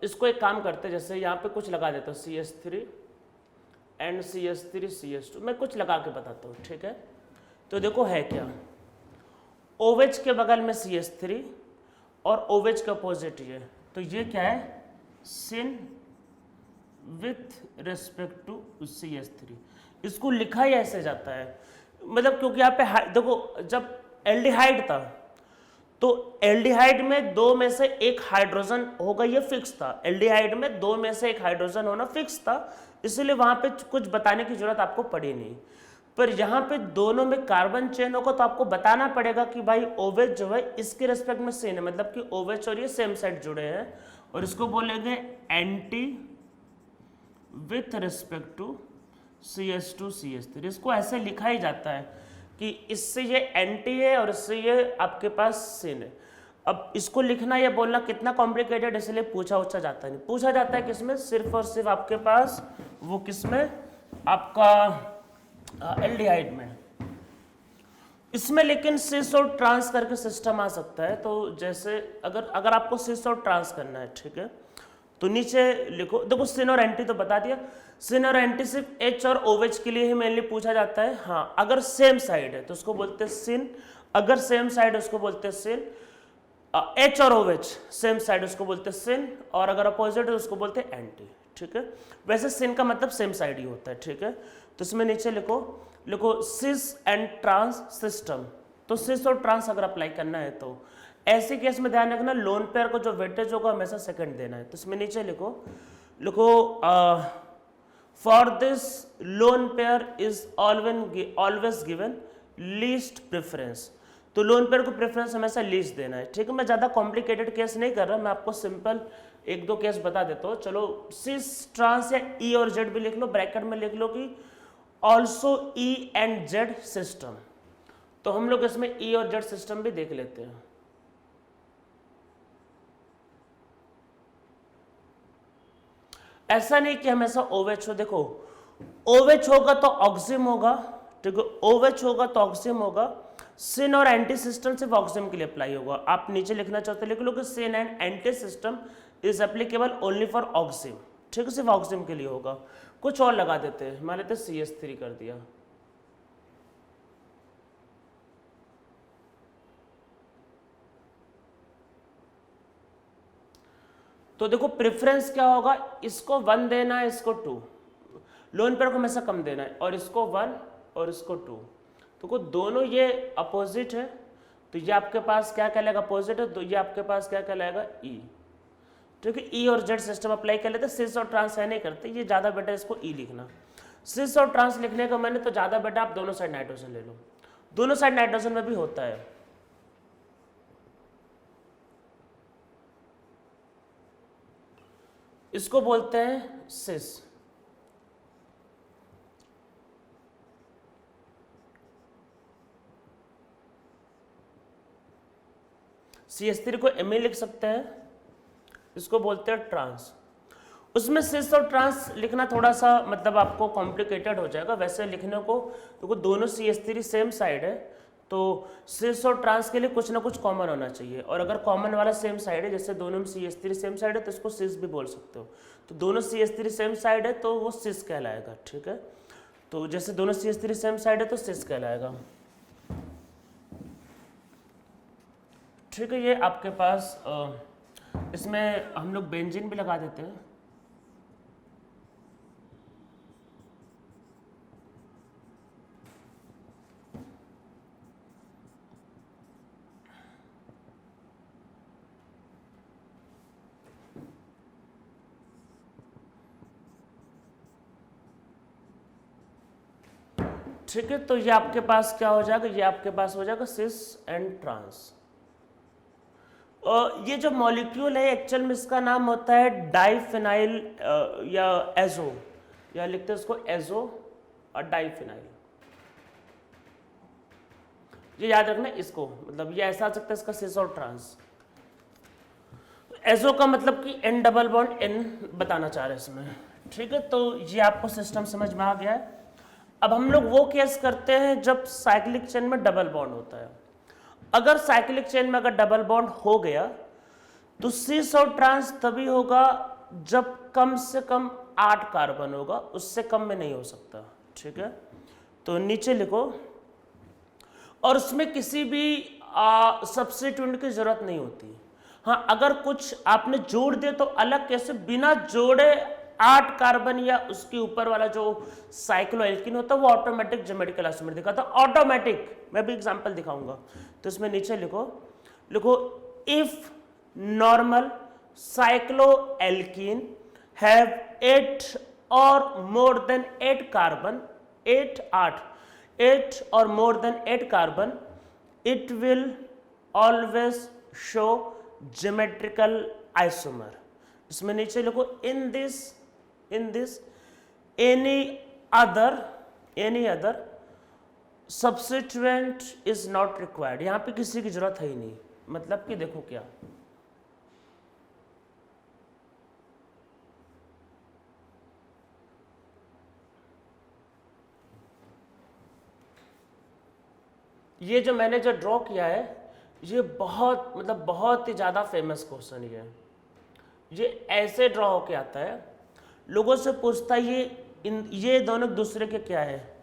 इसको एक काम करते हैं, जैसे यहाँ पे कुछ लगा देता हूँ CH3 एंड CH3 CH2, मैं कुछ लगा के बताता हूँ, ठीक है। तो देखो है क्या, OH के बगल में CH3 और OH के अपोजिट ये, तो ये क्या है, सिन विथ रिस्पेक्ट टू CH3। इसको लिखा ही ऐसे जाता है, मतलब क्योंकि यहाँ पे देखो जब एल्डिहाइड था तो एल्डिहाइड में दो में से एक हाइड्रोजन होगा, ये फिक्स था, एल्डिहाइड में दो में से एक हाइड्रोजन होना फिक्स था, इसलिए वहां पे कुछ बताने की जरूरत आपको पड़ी नहीं। पर यहाँ पे दोनों में कार्बन चेन होगा तो आपको बताना पड़ेगा कि भाई OH जो है इसके रेस्पेक्ट में सेम है, मतलब कि OH और ये सेम साइड जुड़े हैं, और इसको बोलेंगे anti with respect to CH2 CH3। इसको ऐसे लिखा ही जाता है कि इससे ये एंटी है और इससे ये आपके पास सिन है। अब इसको लिखना या बोलना कितना कॉम्प्लिकेटेड, इसलिए पूछा जाता नहीं, पूछा जाता है किसमें, सिर्फ और सिर्फ आपके पास वो किसमें, आपका एल्डिहाइड में। इसमें लेकिन सिस और ट्रांस करके सिस्टम आ सकता है। तो जैसे अगर आपको सिस और ट्रांस करना है, ठीक है, तो नीचे लिखो, देखो सिन और एंटी तो बता दिया, सिन और एंटी सिर्फ H और OH के लिए ही मेनली पूछा जाता है। हाँ, अगर सेम साइड है तो उसको बोलते हैं सिन, अगर सेम साइड है उसको बोलते हैं सिन, H और OH सेम साइड उसको बोलते हैं सिन, और अगर अपोजिट है तो उसको बोलते हैं एंटी, ठीक है। वैसे सिन का मतलब सेम साइड ही होता है, ठीक है। तो इसमें नीचे लिखो सिस एंड ट्रांस सिस्टम। तो सिस और ट्रांस अगर अप्लाई करना है तो ऐसे केस में ध्यान रखना, लोन पेयर को जो वेटेज होगा हमेशा सेकंड देना है। तो इसमें नीचे लिखो for this lone pair is always given least preference. तो लोन पेयर को प्रेफरेंस हमेशा लीस्ट देना है, ठीक है। मैं ज़्यादा कॉम्प्लिकेटेड केस नहीं कर रहा, मैं आपको सिंपल एक दो केस बता देता हूँ। चलो सिस ट्रांस या E और Z भी लिख लो, ब्रैकेट में लिख लो कि also E and Z system. तो हम लोग इसमें E और Z सिस्टम भी देख लेते हैं। ऐसा नहीं कि हमेशा OH हो, देखो OH होगा तो ऑक्सिम होगा, ठीक है, OH होगा तो ऑक्सिम होगा। सिन और एंटी सिस्टम सिर्फ ऑक्सिम के लिए अप्लाई होगा। आप नीचे लिखना चाहते लिख लो कि syn and anti system is applicable only for oxime, ठीक है, सिर्फ ऑक्सिम के लिए होगा। कुछ और लगा देते हैं, मान लेते CH3 कर दिया। तो देखो प्रेफरेंस क्या होगा, इसको 1 देना है, इसको 2, लोन पेयर को हमेशा कम देना है, और इसको 1 और इसको 2। तो दोनों ये अपोजिट है, तो ये आपके पास क्या कहलाएगा, अपोजिट है, तो ये आपके पास क्या कहलाएगा, E, ठीक है। E और Z सिस्टम अप्लाई कर लेते, सिस और ट्रांस है नहीं करते, ये ज़्यादा बेटर इसको E लिखना। सिस और ट्रांस लिखने का मैंने तो ज़्यादा बेटर आप दोनों साइड नाइट्रोजन ले लो, दोनों साइड नाइट्रोजन में भी होता है। इसको बोलते हैं सिस। CH3 को Me लिख सकते हैं, इसको बोलते हैं ट्रांस। उसमें सिस और ट्रांस लिखना थोड़ा सा मतलब आपको कॉम्प्लिकेटेड हो जाएगा, वैसे लिखने को तो दोनों CH3 सेम साइड है, तो सिस और ट्रांस के लिए कुछ ना कुछ कॉमन होना चाहिए, और अगर कॉमन वाला सेम साइड है, जैसे दोनों में CH3 सेम साइड है तो इसको सिस भी बोल सकते हो। तो दोनों CH3 सेम साइड है तो वो सिस कहलाएगा, ठीक है। तो जैसे दोनों CH3 सेम साइड है तो सिस कहलाएगा, ठीक है। ये आपके पास इसमें हम लोग बेंजीन भी लगा देते हैं। ठीक है, तो ये आपके पास क्या हो जाएगा, ये आपके पास हो जाएगा सिस एंड ट्रांस। ये जो मॉलिक्यूल है एक्चुअल में इसका नाम होता है डाइफिनाइल या एजो, या लिखते हैं इसको एजो और डाइफिनाइल। ये याद रखना इसको, मतलब ये ऐसा आ सकता है इसका सिस और ट्रांस। एजो का मतलब कि एन डबल बॉन्ड एन बताना चाह रहे हैं इसमें। ठीक है, तो ये आपको सिस्टम समझ में आ गया है। अब हम लोग वो केस करते हैं जब साइक्लिक चेन में डबल बॉन्ड होता है। अगर साइक्लिक चेन में अगर डबल बॉन्ड हो गया तो सिस और ट्रांस तभी होगा जब कम से कम 8 कार्बन होगा, उससे कम में नहीं हो सकता। ठीक है, तो नीचे लिखो, और उसमें किसी भी सब्स्टिट्यूएंट की जरूरत नहीं होती। हाँ, अगर कुछ आपने जोड़ दिया तो अलग, कैसे बिना जोड़े 8 कार्बन या उसके ऊपर वाला जो साइक्लोएल्कीन होता है वो ऑटोमेटिक ज्योमेट्रिकल आइसोमर दिखाता है, ऑटोमेटिक। मैं भी एग्जांपल दिखाऊंगा। तो इसमें नीचे लिखो इफ नॉर्मल साइक्लोएल्कीन हैव 8 और मोर देन 8 कार्बन, 8 और more than 8 carbon, it will always show geometrical isomer। इसमें नीचे लिखो in this any other substituent is not required। यहां पे किसी की जरूरत है ही नहीं। मतलब कि देखो क्या, ये जो मैंने जो ड्रॉ किया है ये बहुत ही ज़्यादा फेमस क्वेश्चन ये ऐसे ड्रॉ होके आता है, लोगों से पूछता है ये दोनों दूसरे के क्या है।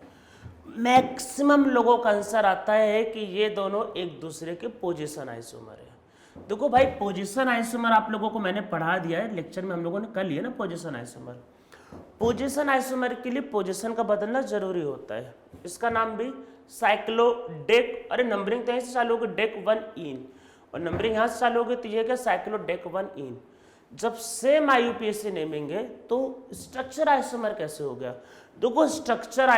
मैक्सिमम लोगों का आंसर आता है कि ये दोनों एक दूसरे के पोजीशन आइसोमर है। देखो भाई, पोजीशन आइसोमर आप लोगों को मैंने पढ़ा दिया है, लेक्चर में हम लोगों ने कर लिया ना पोजीशन आइसोमर। पोजीशन आइसोमर के लिए पोजीशन का बदलना जरूरी होता है। इसका नाम भी साइक्लोडेक, अरे नंबरिंग तो यहीं से चालू होगी डेक 1 इन, और नंबरिंग यहाँ से चालू होगी तो ये क्या साइक्लोडेक 1 इन। जब सेम IUPAC नेमिंग है तो स्ट्रक्चर आइसोमर कैसे हो गया। देखो स्ट्रक्चर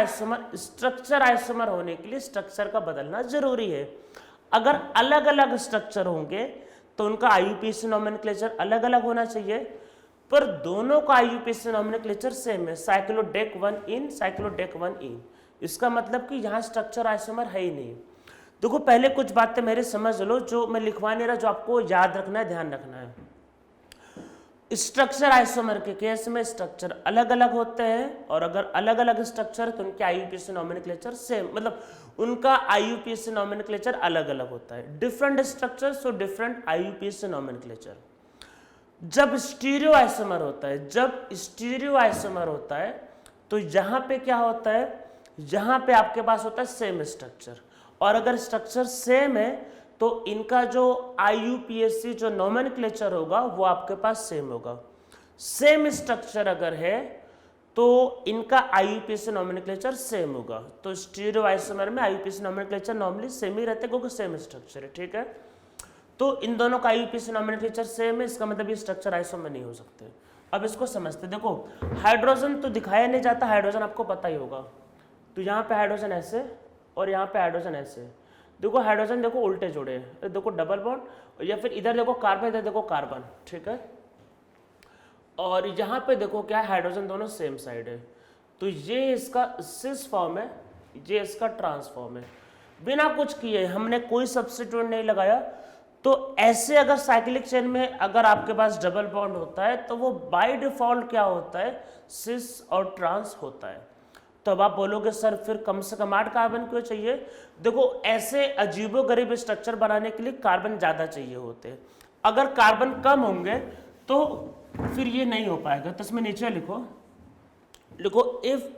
आइसोमर होने के लिए स्ट्रक्चर का बदलना जरूरी है। अगर अलग अलग स्ट्रक्चर होंगे तो उनका IUPAC नोमेनक्लेचर अलग अलग होना चाहिए, पर दोनों का IUPAC नोमेनक्लेचर सेम है, साइक्लोडेक 1 इन, साइक्लोडेक 1 इन। इसका मतलब कि यहाँ स्ट्रक्चर आइसोमर है ही नहीं। देखो पहले कुछ बातें मेरे समझ लो, जो मैं लिखवा नहीं रहा, जो आपको याद रखना है, ध्यान रखना है। स्ट्रक्चर आइसोमर के केस में स्ट्रक्चर अलग अलग होते हैं, और अगर अलग अलग स्ट्रक्चर तो उनके IUPAC नोमेनक्लेचर सेम, मतलब उनका IUPAC नोमेनक्लेचर अलग अलग होता है। Different structure so different IUPAC nomenclature. जब स्टीरियो आइसोमर होता है तो यहाँ पे क्या होता है, यहाँ पे आपके पास होता है सेम स्ट्रक्चर, और अगर स्ट्रक्चर सेम है तो इनका जो IUPAC जो नोमेनक्लेचर होगा वो आपके पास सेम होगा। सेम स्ट्रक्चर अगर है तो इनका IUPAC नोमेनक्लेचर सेम होगा। तो स्टीरियो आइसोमर में IUPAC नोमेनक्लेचर नॉर्मली सेम ही रहते हैं क्योंकि सेम स्ट्रक्चर है। ठीक है, तो इन दोनों का IUPAC नोमेनक्लेचर सेम है, इसका मतलब ये स्ट्रक्चर आइसोमर नहीं हो सकते। अब इसको समझते, देखो हाइड्रोजन तो दिखाया नहीं जाता, हाइड्रोजन आपको पता ही होगा। तो यहाँ पे हाइड्रोजन ऐसे और यहाँ पे हाइड्रोजन ऐसे। देखो हाइड्रोजन देखो उल्टे जोड़े हैं, देखो डबल बॉन्ड, या फिर इधर देखो कार्बन, इधर देखो कार्बन। ठीक है, और यहाँ पे देखो क्या है, हाइड्रोजन दोनों सेम साइड है। तो ये इसका सिस फॉर्म है, ये इसका ट्रांस फॉर्म है। बिना कुछ किए, हमने कोई सब्स्टिट्यूएंट नहीं लगाया। तो ऐसे अगर साइक्लिक चेन में अगर आपके पास डबल बॉन्ड होता है तो वो बाय डिफॉल्ट क्या होता है, सिस और ट्रांस होता है। तो अब आप बोलोगे सर फिर कम से कम 8 कार्बन क्यों चाहिए। देखो ऐसे अजीबोगरीब स्ट्रक्चर बनाने के लिए कार्बन ज़्यादा चाहिए होते हैं। अगर कार्बन कम होंगे तो फिर ये नहीं हो पाएगा। तो इसमें नीचे लिखो if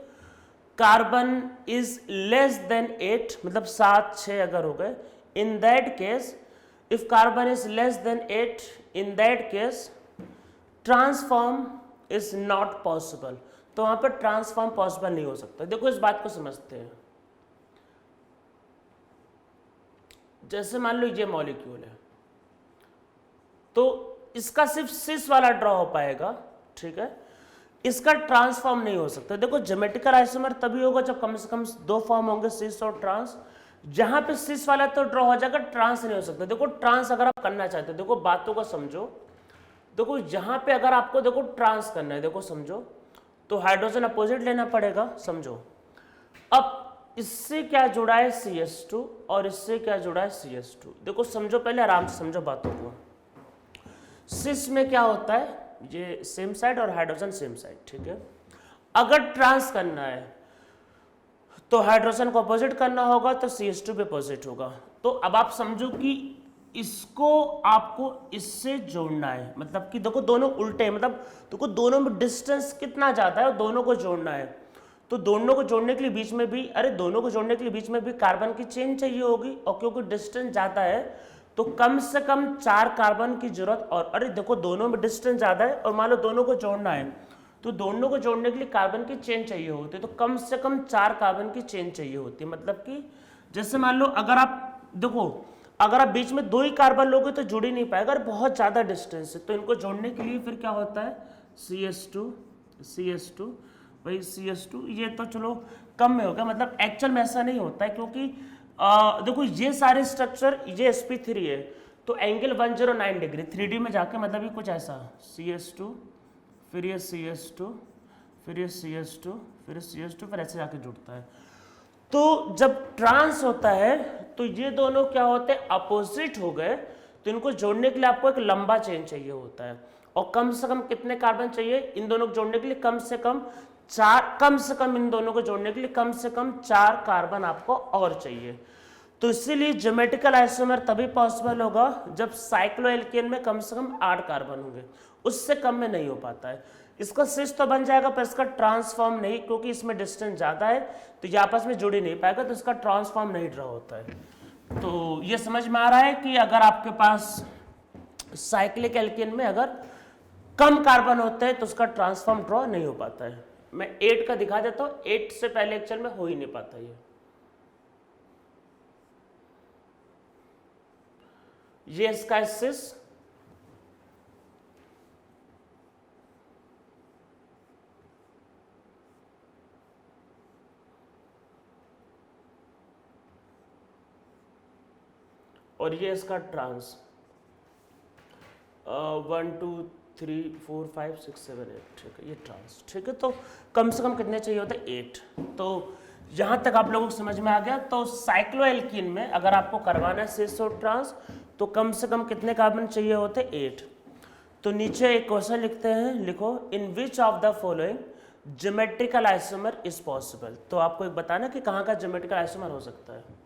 carbon is less than 8, मतलब 7 6 अगर हो गए, in that case if carbon is less than 8, in that case transform is not possible. तो वहां पर ट्रांसफॉर्म पॉसिबल नहीं हो सकता। देखो इस बात को समझते हैं, जैसे मान लो ये मॉलिक्यूल है, तो इसका सिर्फ सिस वाला ड्रॉ हो पाएगा, ठीक है, इसका ट्रांसफॉर्म नहीं हो सकता। देखो ज्योमेट्रिकल आइसोमर तभी होगा जब कम से कम दो फॉर्म होंगे, सिस और ट्रांस। जहां पे सिस वाला तो ड्रॉ हो जाएगा, ट्रांस नहीं हो सकता। देखो ट्रांस अगर आप करना चाहते हो, देखो बातों को समझो, देखो यहां पे अगर आपको देखो ट्रांस करना है, देखो समझो, तो हाइड्रोजन अपोजिट लेना पड़ेगा, समझो। अब इससे क्या जुड़ा है CH2 और इससे क्या जुड़ा है CH2, देखो समझो, पहले आराम से समझो बातों को। सिस में क्या होता है, ये सेम साइड और हाइड्रोजन सेम साइड, ठीक है। अगर ट्रांस करना है तो हाइड्रोजन को अपोजिट करना होगा, तो CH2 भी अपोजिट होगा। तो अब आप समझो कि इसको आपको इससे जोड़ना है, मतलब कि देखो दोनों उल्टे हैं, मतलब देखो दोनों में डिस्टेंस कितना ज्यादा है और दोनों को जोड़ना है। तो दोनों को जोड़ने के लिए बीच में भी, अरे दोनों को जोड़ने के लिए बीच में भी कार्बन की चेन चाहिए होगी, और क्योंकि डिस्टेंस ज्यादा है तो कम से कम 4 कार्बन की जरूरत। और अरे देखो दोनों में डिस्टेंस ज्यादा है और मान लो दोनों को जोड़ना है, तो दोनों को जोड़ने के लिए कार्बन की चेन चाहिए होती है, तो कम से कम 4 कार्बन की चेन चाहिए होती है। मतलब कि जैसे मान लो अगर आप देखो, अगर आप बीच में 2 ही कार्बन लोगे तो जुड़ ही नहीं पाएगा, अगर बहुत ज्यादा डिस्टेंस है, तो इनको जोड़ने के लिए फिर क्या होता है, CH2 भाई CH2, ये तो चलो कम में होगा, मतलब एक्चुअल में ऐसा नहीं होता है, क्योंकि देखो ये सारे स्ट्रक्चर, ये sp3 है, तो एंगल 109 डिग्री 3D में जाके, मतलब ये कुछ ऐसा CH2 फिर ये CH2 फिर ये CH2 फिर CH2 फिर ऐसे जाके जुड़ता है। तो जब ट्रांस होता है तो ये दोनों क्या होते हैं, अपोजिट हो गए, तो इनको जोड़ने के लिए आपको एक लंबा चेन चाहिए होता है, और कम से कम कितने कार्बन चाहिए इन दोनों को जोड़ने के लिए, कम से कम 4, कम से कम इन दोनों को जोड़ने के लिए कम से कम 4 कार्बन आपको और चाहिए। तो इसीलिए ज्योमेट्रिकल आइसोमर तभी पॉसिबल होगा जब साइक्लोएल्केन में कम से कम 8 कार्बन होंगे, उससे कम में नहीं हो पाता है। इसका सिस तो बन जाएगा पर इसका ट्रांसफॉर्म नहीं, क्योंकि इसमें डिस्टेंस ज्यादा है, तो ये आपस में जुड़ ही नहीं पाएगा, तो इसका ट्रांसफॉर्म नहीं ड्रॉ होता है। तो ये समझ में आ रहा है कि अगर आपके पास साइक्लिक एल्केन में अगर कम कार्बन होते हैं तो उसका ट्रांसफॉर्म ड्रॉ नहीं हो पाता है। मैं 8 का दिखा देता हूं, 8 से पहले एक्चुअल में हो ही नहीं पाता ये इसका सिस, और ये इसका ट्रांस 1 2 3 4 5 6 7 8, ठीक है, ये ट्रांस, ठीक है। तो कम से कम कितने चाहिए होते हैं, 8। तो यहां तक आप लोगों को समझ में आ गया। तो साइक्लोएल्कीन में अगर आपको करवाना है सिस और ट्रांस, तो कम से कम कितने कार्बन चाहिए होते हैं, 8। तो नीचे एक क्वेश्चन लिखते हैं, लिखो in which of the following geometrical isomer is possible. तो आपको एक बताना कि कहाँ का ज्योमेट्रिकल आइसोमर हो सकता है।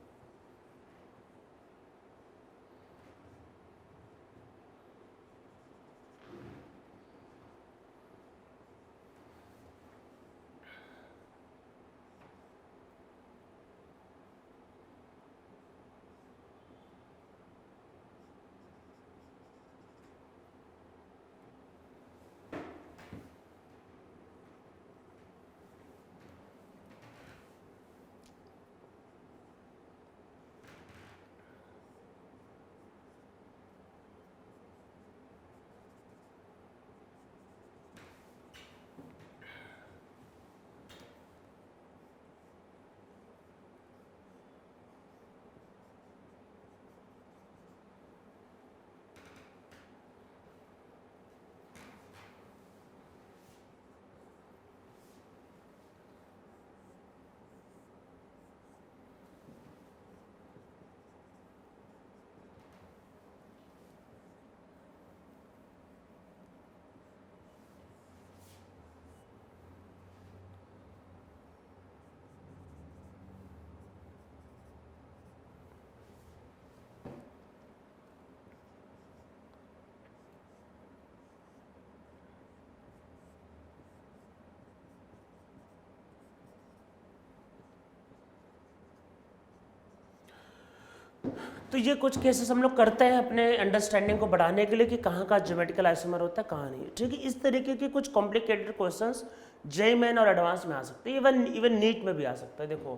तो ये कुछ केसेस हम लोग करते हैं अपने अंडरस्टैंडिंग को बढ़ाने के लिए कि कहाँ का ज्योमेट्रिकल आइसोमर होता है, कहाँ नहीं। ठीक है, इस तरीके के कुछ कॉम्प्लिकेटेड क्वेश्चंस जेईई मेन और एडवांस में आ सकते हैं, इवन नीट में भी आ सकता है। देखो,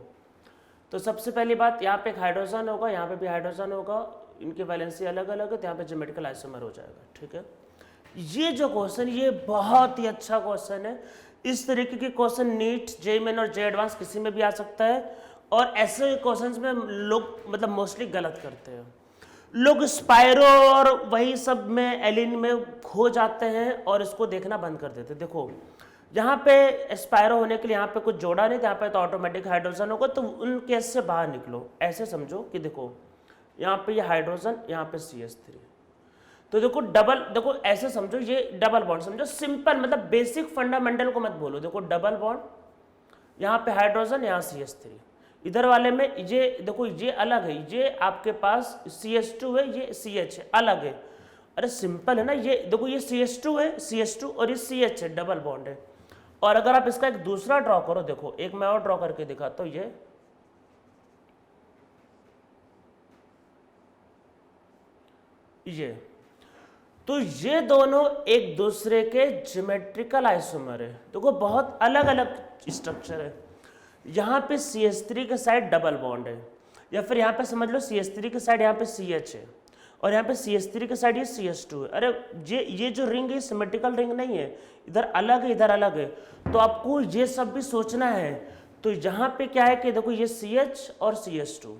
तो सबसे पहली बात, यहाँ पे एक हाइड्रोजन होगा, यहाँ पे भी हाइड्रोजन होगा, इनकी वैलेंसी अलग अलग है, तो यहाँ पे ज्योमेट्रिकल आइसोमर हो जाएगा। ठीक है, ये जो क्वेश्चन, ये बहुत ही अच्छा क्वेश्चन है। इस तरीके के क्वेश्चन नीट, जेईई मेन और जेईई एडवांस किसी में भी आ सकता है। और ऐसे क्वेश्चंस में लोग मतलब मोस्टली गलत करते हैं, लोग स्पायरो और वही सब में एलिन में खो जाते हैं और इसको देखना बंद कर देते हैं। देखो, यहाँ पे स्पायरो होने के लिए यहाँ पे कुछ जोड़ा नहीं था, यहाँ पे तो ऑटोमेटिक हाइड्रोजन होगा, तो उन केस से बाहर निकलो। ऐसे समझो कि देखो, यहाँ पे ये हाइड्रोजन, यहाँ पे CH3, तो देखो डबल, देखो ऐसे समझो, ये डबल बॉन्ड समझो, सिंपल, मतलब बेसिक फंडामेंटल को मत बोलो। देखो डबल बॉन्ड, यहाँ पे हाइड्रोजन, यहाँ CH3, इधर वाले में ये देखो, ये अलग है, ये आपके पास CH2 है, ये CH है, अलग है। अरे सिंपल है ना, ये देखो, ये CH2 है, CH2 और ये CH है, डबल बॉन्ड है। और अगर आप इसका एक दूसरा ड्रॉ करो, देखो एक मैं और ड्रॉ करके दिखाता हूं, ये तो ये दोनों एक दूसरे के ज्योमेट्रिकल आइसोमर है। देखो बहुत अलग अलग स्ट्रक्चर है। यहाँ पे CH3 के साइड डबल बॉन्ड है, या फिर यहाँ पे समझ लो CH3 के साइड यहाँ पे CH है, और यहाँ पे CH3 के साइड ये CH2 है। अरे ये जो रिंग है सिमेट्रिकल रिंग नहीं है, इधर अलग है, इधर अलग है, तो आपको ये सब भी सोचना है। तो यहाँ पे क्या है कि देखो ये CH और CH2,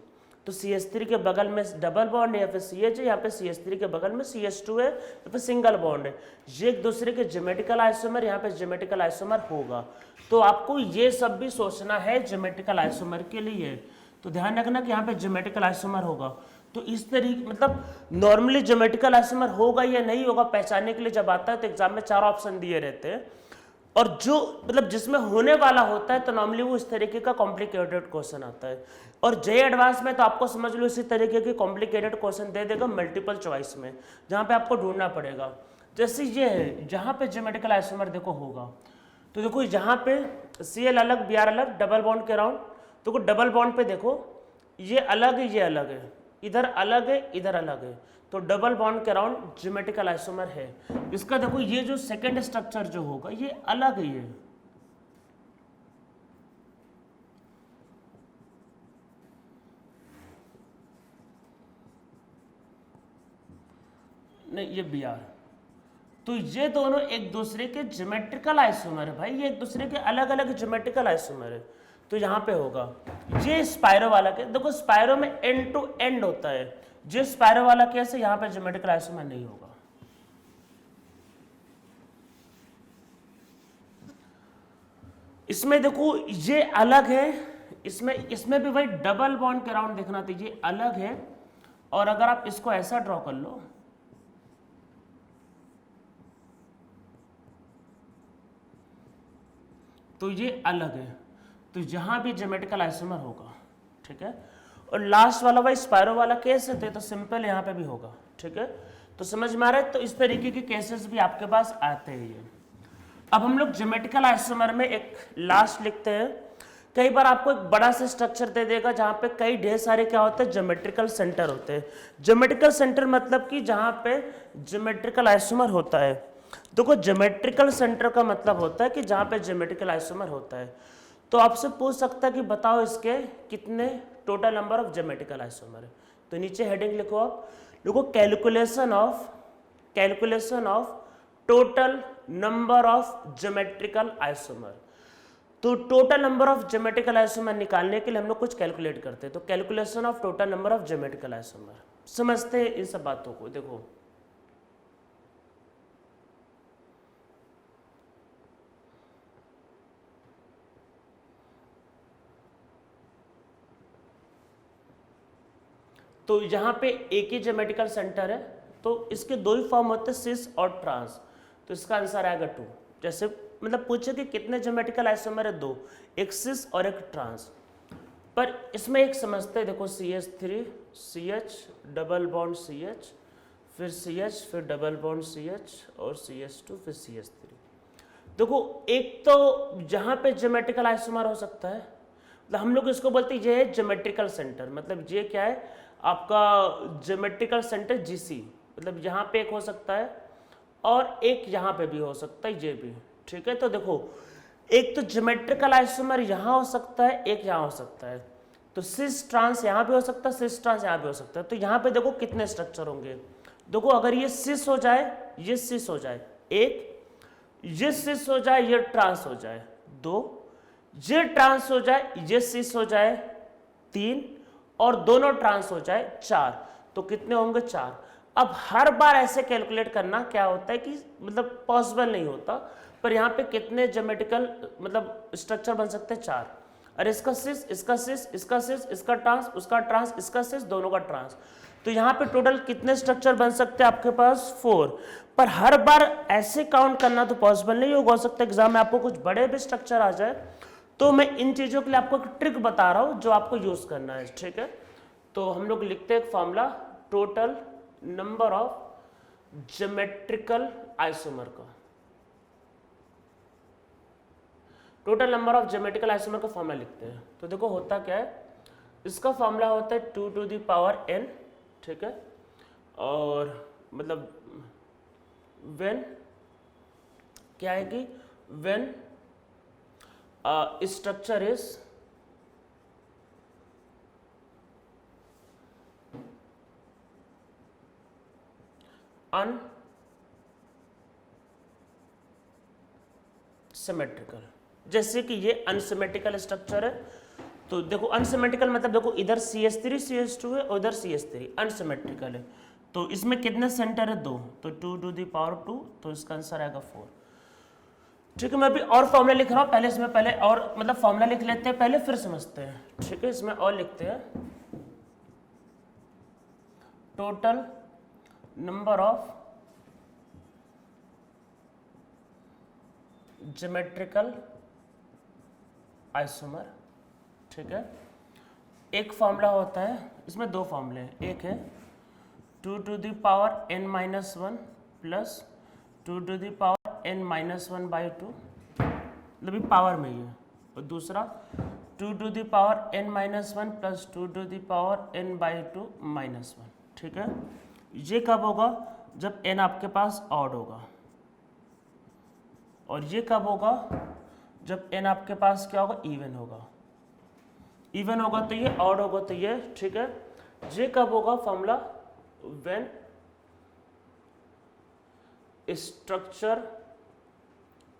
तो CH3 के बगल में डबल बॉन्ड है, या फिर CH है, यहाँ पे CH3 के बगल में CH2 है, या फिर सिंगल बॉन्ड है। ये एक दूसरे के ज्योमेट्रिकल आइसोमर, यहाँ पे ज्योमेट्रिकल आइसोमर होगा। तो आपको ये सब भी सोचना है ज्योमेट्रिकल आइसोमर के लिए। तो ध्यान रखना कि यहाँ पे ज्योमेट्रिकल आइसोमर होगा। तो इस तरीके, मतलब नॉर्मली ज्योमेट्रिकल आइसोमर होगा या नहीं होगा पहचानने के लिए जब आता है तो एग्जाम में 4 ऑप्शन दिए रहते हैं, और जो मतलब जिसमें होने वाला होता है तो नॉर्मली वो इस तरीके का कॉम्प्लिकेटेड क्वेश्चन आता है। और जेईई एडवांस में तो आपको समझ लो इसी तरीके के कॉम्प्लिकेटेड क्वेश्चन दे देगा मल्टीपल चॉइस में, जहाँ पे आपको ढूंढना पड़ेगा। जैसे ये है, जहाँ पे ज्योमेट्रिकल आइसोमर देखो होगा, तो देखो जहाँ पे Cl अलग, Br अलग, डबल बॉन्ड के अराउंड, देखो डबल बॉन्ड पे देखो ये अलग है, ये अलग है, इधर अलग है, इधर अलग है, तो डबल बॉन्ड के अराउंड ज्योमेट्रिकल आइसोमर है। इसका देखो ये जो सेकंड स्ट्रक्चर जो होगा ये अलग है, ये नहीं, ये Br, तो ये दोनों एक दूसरे के ज्योमेट्रिकल आइसोमर है भाई, ये एक दूसरे के अलग अलग ज्योमेट्रिकल आइसोमर है। तो यहाँ पे होगा ये स्पायरो वाला केस, देखो स्पायरो में एंड टू एंड होता है, जो स्पायरो वाला केस है यहाँ पे ज्योमेट्रिकल आइसोमर नहीं होगा। इसमें देखो ये अलग है, इसमें भी भाई डबल बॉन्ड के अराउंड देखना, तो ये अलग है। और अगर आप इसको ऐसा ड्रॉ कर लो, तो ये अलग है, तो यहां भी ज्योमेट्रिकल आइसोमर होगा। ठीक है, और लास्ट वाला भाई स्पायरो वाला केस है, तो सिंपल यहाँ पे भी होगा। ठीक है, तो समझ में आ रहा है। तो इस तरीके के केसेस भी आपके पास आते हैं। ये अब हम लोग ज्योमेट्रिकल आइसोमर में एक लास्ट लिखते हैं। कई बार आपको एक बड़ा सा स्ट्रक्चर दे देगा जहां पे कई ढेर सारे क्या होते हैं, ज्योमेट्रिकल सेंटर होते हैं। ज्योमेट्रिकल सेंटर मतलब कि जहां पे ज्योमेट्रिकल आइसोमर होता है। देखो ज्योमेट्रिकल सेंटर का मतलब होता है कि जहां पे ज्योमेट्रिकल आइसोमर होता है। तो आपसे पूछ सकता है कि बताओ इसके कितने total number of geometrical isomer है। तो नीचे हेडिंग लिखो आप, देखो calculation of total number of geometrical isomer. तो total number of geometrical isomer निकालने के लिए हम लोग कुछ कैलकुलेट करते हैं। तो calculation of total number of geometrical isomer, समझते हैं इन सब बातों को। देखो तो यहाँ पे एक ही ज्योमेट्रिकल सेंटर है, तो इसके दो ही फॉर्म होते हैं, सिस और ट्रांस। तो इसका आंसर आएगा 2। जैसे मतलब पूछे कि कितने ज्योमेट्रिकल आइसोमर है, 2, एक सिस और एक ट्रांस। पर इसमें एक समझते हैं, देखो CH3 CH double bond CH, फिर CH, फिर डबल बॉन्ड CH और CH2, फिर CH3। देखो एक तो जहाँ पे ज्योमेट्रिकल आइसोमर हो सकता है, मतलब हम लोग इसको बोलते हैं ये है ज्योमेट्रिकल सेंटर। मतलब ये क्या है, आपका ज्योमेट्रिकल सेंटर जीसी, मतलब यहाँ पे एक हो सकता है और एक यहाँ पे भी हो सकता है, ये भी, ठीक है। तो देखो एक तो ज्योमेट्रिकल आइसोमर यहाँ हो सकता है, एक यहाँ हो सकता है, तो सिस ट्रांस यहाँ भी हो सकता है, सिस ट्रांस यहाँ भी हो सकता है। तो यहाँ पे देखो कितने स्ट्रक्चर होंगे, देखो अगर ये सिस हो जाए, ये सिस हो जाए एक, ये सिस हो जाए, ये ट्रांस हो जाए दो, ये ट्रांस हो जाए, ये सिस हो जाए तीन, और दोनों ट्रांस हो जाए चार, तो कितने होंगे चार। अब हर बार ऐसे कैलकुलेट करना क्या होता है कि मतलब पॉसिबल नहीं होता, पर यहाँ पे कितने ज्योमेट्रिकल मतलब स्ट्रक्चर बन सकते हैं चार, और इसका सिस, इसका सिस, इसका सिस, इसका ट्रांस, उसका ट्रांस, इसका सिस, दोनों का ट्रांस, तो यहाँ पे टोटल कितने स्ट्रक्चर बन सकते हैं आपके पास 4। पर हर बार ऐसे काउंट करना तो पॉसिबल नहीं होगा, हो सकता है एग्जाम में आपको कुछ बड़े भी स्ट्रक्चर आ जाए, तो मैं इन चीज़ों के लिए आपको एक ट्रिक बता रहा हूँ जो आपको यूज़ करना है, ठीक है। तो हम लोग लिखते हैं एक formula, total number of geometrical isomer का, total number of geometrical isomer का फॉर्मूला लिखते हैं। तो देखो होता क्या है, इसका फॉर्मूला होता है 2 to the power n, ठीक है, और मतलब व्हेन क्या है कि व्हेन स्ट्रक्चर इज अनसिमेट्रिकल, जैसे कि ये अनसिमेट्रिकल स्ट्रक्चर है, तो देखो अनसिमेट्रिकल मतलब देखो इधर CH3 CH2 है और इधर CH3, अनसिमेट्रिकल है, तो इसमें कितने सेंटर है दो, तो 2 to the power 2, तो इसका आंसर आएगा 4, ठीक है। मैं अभी और फॉर्मूला लिख रहा हूँ, पहले इसमें पहले और मतलब फॉर्मूला लिख लेते हैं पहले, फिर समझते हैं, ठीक है। इसमें और लिखते हैं total number of geometrical isomer, ठीक है। एक फॉर्मूला होता है, इसमें दो फॉर्मूले हैं, एक है 2 to the power n-1 plus 2 to the power n-1/2, मतलब ये पावर में ही है, और दूसरा 2 to the power n-1 plus 2 to the power n/2 -1, ठीक है। ये कब होगा, जब n आपके पास ऑड होगा, और ये कब होगा, जब n आपके पास क्या होगा, इवन होगा, इवन होगा तो ये, ऑड होगा तो ये, ठीक है। ये कब होगा formula, when structure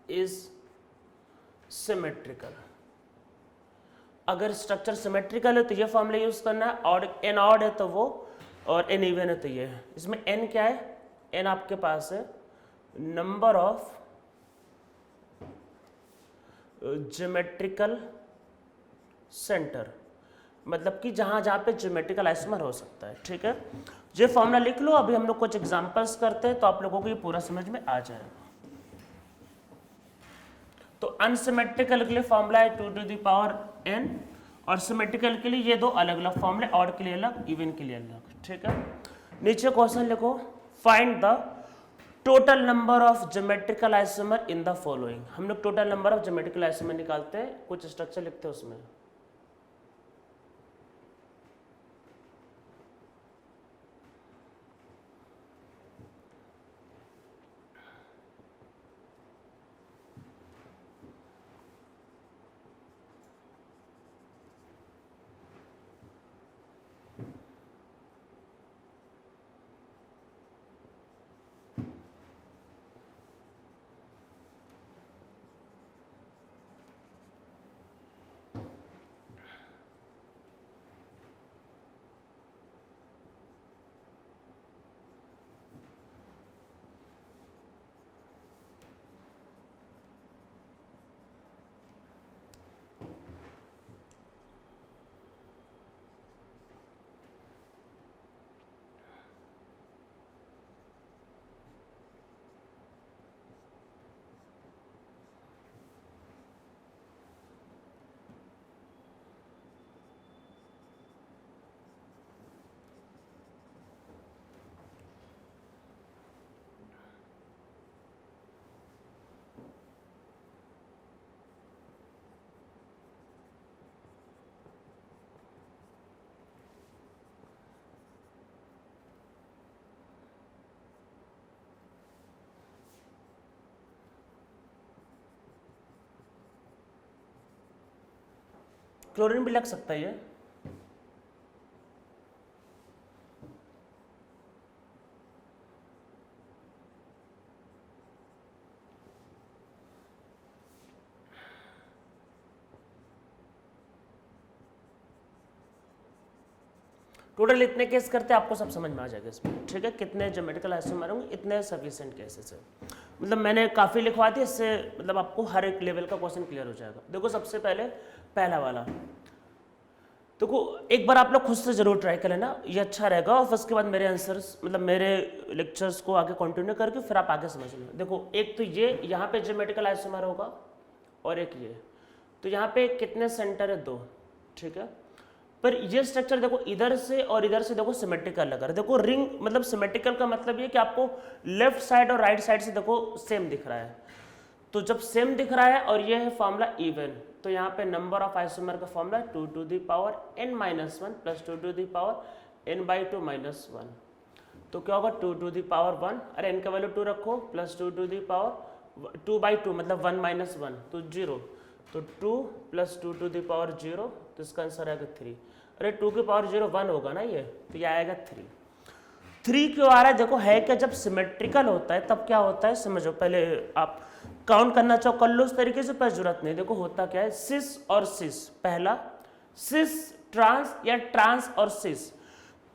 is symmetrical, अगर स्ट्रक्चर सिमेट्रिकल है तो ये फॉर्मूला यूज करना है, ऑड n ऑड है तो वो, और n इवन है तो ये। इसमें n क्या है, n आपके पास है नंबर ऑफ ज्योमेट्रिकल सेंटर, मतलब कि जहां जहां पे ज्योमेट्रिकल आइसोमर हो सकता है, ठीक है। ये फॉर्मूला लिख लो, अभी हम लोग कुछ एग्जांपल्स करते हैं तो आप लोगों को ये पूरा समझ में आ जाएगा। तो अनसिमेट्रिकल के लिए फॉर्मूला है 2 to the power n, और सिमेट्रिकल के लिए ये दो अलग अलग फॉर्मूले, ऑड के लिए अलग, इवन के लिए अलग, ठीक है। नीचे क्वेश्चन लिखो, find the total number of geometrical isomer in the following. हम लोग total number of geometrical isomer निकालते हैं, कुछ स्ट्रक्चर लिखते हैं उसमें। क्लोरीन भी लग सकता है ये। टोटल इतने केस करते हैं, आपको सब समझ में आ जाएगा इसमें, ठीक है। कितने ज्योमेट्रिकल आइसोमर होंगे, इतने सफिशिएंट केसेस है। मतलब मैंने काफ़ी लिखवा दिया, इससे मतलब आपको हर एक लेवल का क्वेश्चन क्लियर हो जाएगा। देखो सबसे पहले पहला वाला, देखो एक बार आप लोग खुद से जरूर ट्राई कर लेना, ये अच्छा रहेगा। और उसके बाद मेरे आंसर्स मतलब मेरे लेक्चर्स को आगे कंटिन्यू करके फिर आप आगे समझ लो। देखो एक तो ये यहाँ पे ज्योमेट्रिकल आइसोमर होगा और एक ये, तो यहाँ पे कितने सेंटर है, 2, ठीक है। पर ये स्ट्रक्चर देखो इधर से और इधर से देखो सिमेट्रिकल लग रहा है। देखो रिंग मतलब सिमेट्रिकल का मतलब ये कि आपको लेफ्ट साइड और राइट साइड से देखो सेम दिख रहा है। तो जब सेम दिख रहा है और ये है फॉर्मूला इवन, तो यहाँ पे नंबर ऑफ आइसोमर का formula 2 to the power n-1 plus 2 to the power n/2 - 1। तो क्या होगा 2 to the power 1, अरे n का वैल्यू 2 रखो, प्लस 2 to the power 2/2 मतलब 1 - 1 तो 0, तो 2 प्लस 2 to the power 0, तो इसका आंसर आएगा 3। अरे 2 की पावर 0 1 होगा ना ये, तो ये आएगा 3 क्यों आ रहा है? देखो है क्या, जब सिमेट्रिकल होता है तब क्या होता है समझो, पहले आप काउंट करना चाहो कर लो उस तरीके से, पर जरूरत नहीं। देखो होता क्या है, सिस और सिस, पहला सिस ट्रांस या ट्रांस और सिस,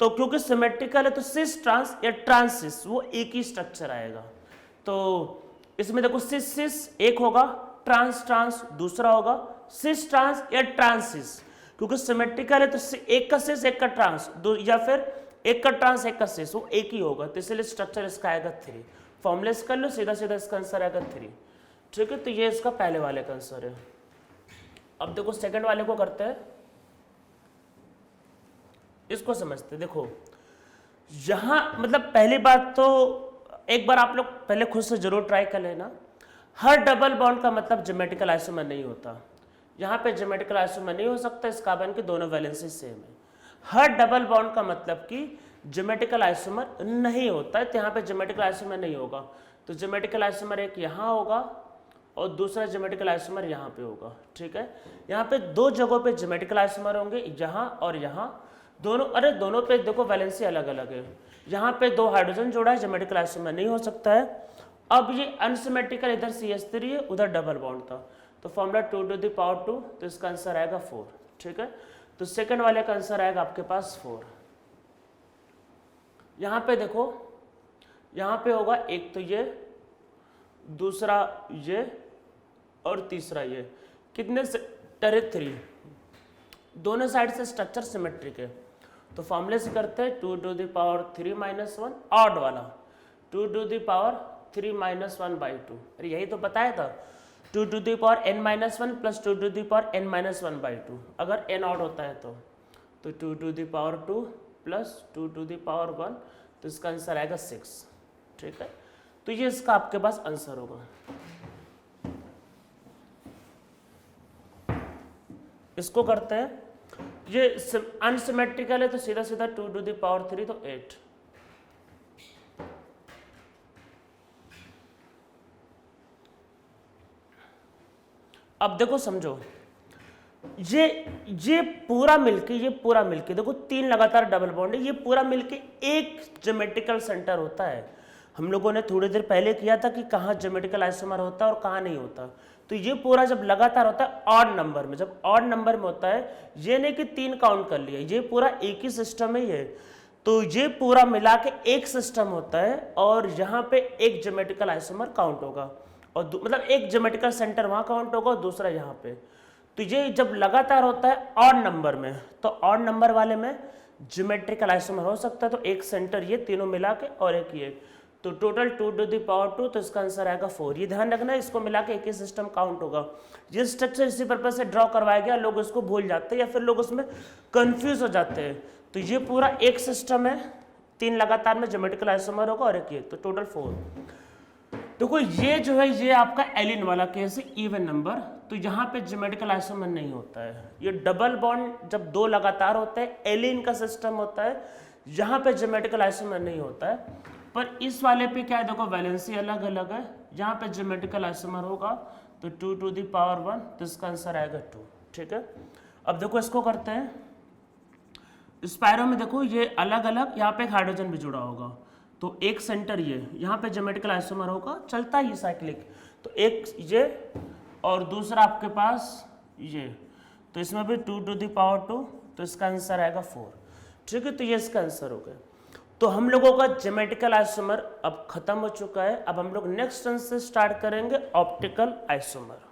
तो क्योंकि सिमेट्रिकल है तो सिस ट्रांस या ट्रांस सिस वो एक ही स्ट्रक्चर आएगा। तो इसमें देखो सिस सिस एक होगा, ट्रांस ट्रांस दूसरा होगा, सिस ट्रांस या ट्रांस सिस, क्योंकि सिमेट्रिकल है तो एक का सिस एक का ट्रांस, या फिर एक का ट्रांस एक का सिस, वो एक ही होगा, तो इसलिए स्ट्रक्चर इसका आएगा 3। फॉर्मुलेस कर लो, सीधा सीधा इसका आंसर आएगा 3, ठीक है। तो ये इसका पहले वाले का आंसर है। अब देखो सेकंड वाले को करते हैं, इसको समझते हैं। देखो यहां मतलब पहली बात तो एक बार आप लोग पहले खुद से जरूर ट्राई कर लेना, हर डबल बॉन्ड का मतलब ज्योमेट्रिकल आइसोमर नहीं होता। यहाँ पे ज्योमेट्रिकल आइसोमर नहीं हो सकता, इस कार्बन के दोनों वैलेंसी सेम है। हर डबल बॉन्ड का मतलब कि ज्योमेट्रिकल आइसोमर नहीं होता है, तो यहाँ पे ज्योमेट्रिकल आइसोमर नहीं होगा। तो ज्योमेट्रिकल आइसोमर एक यहाँ होगा और दूसरा ज्योमेट्रिकल आइसोमर यहाँ पे होगा, ठीक है। यहाँ पे 2 जगहों पे ज्योमेट्रिकल आइसोमर होंगे, यहाँ और यहाँ दोनों। अरे दोनों पे देखो वैलेंसी अलग अलग है, यहाँ पे 2 हाइड्रोजन जोड़ा है, ज्योमेट्रिकल आइसोमर नहीं हो सकता है। अब ये अनसिमेट्रिकल, इधर CH3 है उधर डबल बॉन्ड था, तो फॉर्मूला 2 to the power 2, तो इसका आंसर आएगा 4, ठीक है। तो सेकंड वाले का आंसर आएगा आपके पास 4। यहाँ पे देखो, यहाँ पे होगा एक तो ये, दूसरा ये और तीसरा ये, कितने सेक्टर है 3, दोनों साइड से स्ट्रक्चर सिमेट्रिक है। तो फॉर्मूले से करते हैं 2 to the power 3 - 1, ऑड वाला 2 to the power 3 - 1/2। अरे यही तो बताया था, 2 to the power n-1 plus 2 to the power n-1/2, अगर n ऑड होता है तो 2 to the power 2 plus 2 to the power 1, तो इसका आंसर आएगा 6, ठीक है। तो ये इसका आपके पास आंसर होगा। इसको करते हैं, ये अनसिमेट्रिकल है तो सीधा सीधा 2 to the power 3, तो 8। अब देखो समझो, ये पूरा मिलके देखो 3 लगातार डबल बॉन्ड है, ये पूरा मिलके एक ज्योमेट्रिकल सेंटर होता है। हम लोगों ने थोड़ी देर पहले किया था कि कहाँ ज्योमेट्रिकल आइसोमर होता है और कहाँ नहीं होता। तो ये पूरा जब लगातार होता है ऑड नंबर में, जब ऑड नंबर में होता है, ये नहीं कि 3 काउंट कर लिया, ये पूरा एक ही सिस्टम है ये, तो ये पूरा मिला के एक सिस्टम होता है और यहाँ पे एक ज्योमेट्रिकल आइसोमर काउंट होगा, और मतलब एक ज्योमेट्रिकल सेंटर वहाँ काउंट होगा और दूसरा यहाँ पे। तो ये जब लगातार होता है ऑड नंबर में, तो ऑड नंबर वाले में ज्योमेट्रिकल आइसोमर हो सकता है, तो एक सेंटर ये तीनों मिला के और एक ये, तो टोटल 2 to the power 2, तो इसका आंसर आएगा 4। ये ध्यान रखना है, इसको मिला के एक ही सिस्टम काउंट होगा। ये स्ट्रक्चर इसी पर्पज से ड्रॉ करवाया गया, लोग इसको भूल जाते हैं या फिर लोग उसमें कंफ्यूज हो जाते हैं। तो ये पूरा एक सिस्टम है, 3 लगातार में ज्योमेट्रिकल आइसोमर होगा और एक ये, तो टोटल 4। देखो ये जो है ये आपका एलिन वाला केस है, इवन नंबर, तो यहाँ पे ज्योमेट्रिकल आइसोमर नहीं होता है। ये डबल बॉन्ड जब 2 लगातार होते हैं, एलिन का सिस्टम होता है, यहाँ पे ज्योमेट्रिकल आइसोमर नहीं होता है। पर इस वाले पे क्या है, देखो वैलेंसी अलग अलग है, यहाँ पे ज्योमेट्रिकल आइसोमर होगा तो 2 to the power 1, तो इसका आंसर आएगा 2, ठीक है। अब देखो इसको करते हैं, स्पायरो में देखो ये अलग अलग, यहाँ पे एक हाइड्रोजन भी जुड़ा होगा, तो एक सेंटर ये, यहाँ पे ज्योमेट्रिकल आइसोमर होगा, चलता ही साइक्लिक, तो एक ये और दूसरा आपके पास ये, तो इसमें भी 2⁻², तो इसका आंसर आएगा 4। ठीक है, तो ये इसका आंसर हो गया। तो हम लोगों का ज्योमेट्रिकल आइसोमर अब खत्म हो चुका है। अब हम लोग नेक्स्ट टर्म से स्टार्ट करेंगे ऑप्टिकल आइसोमर।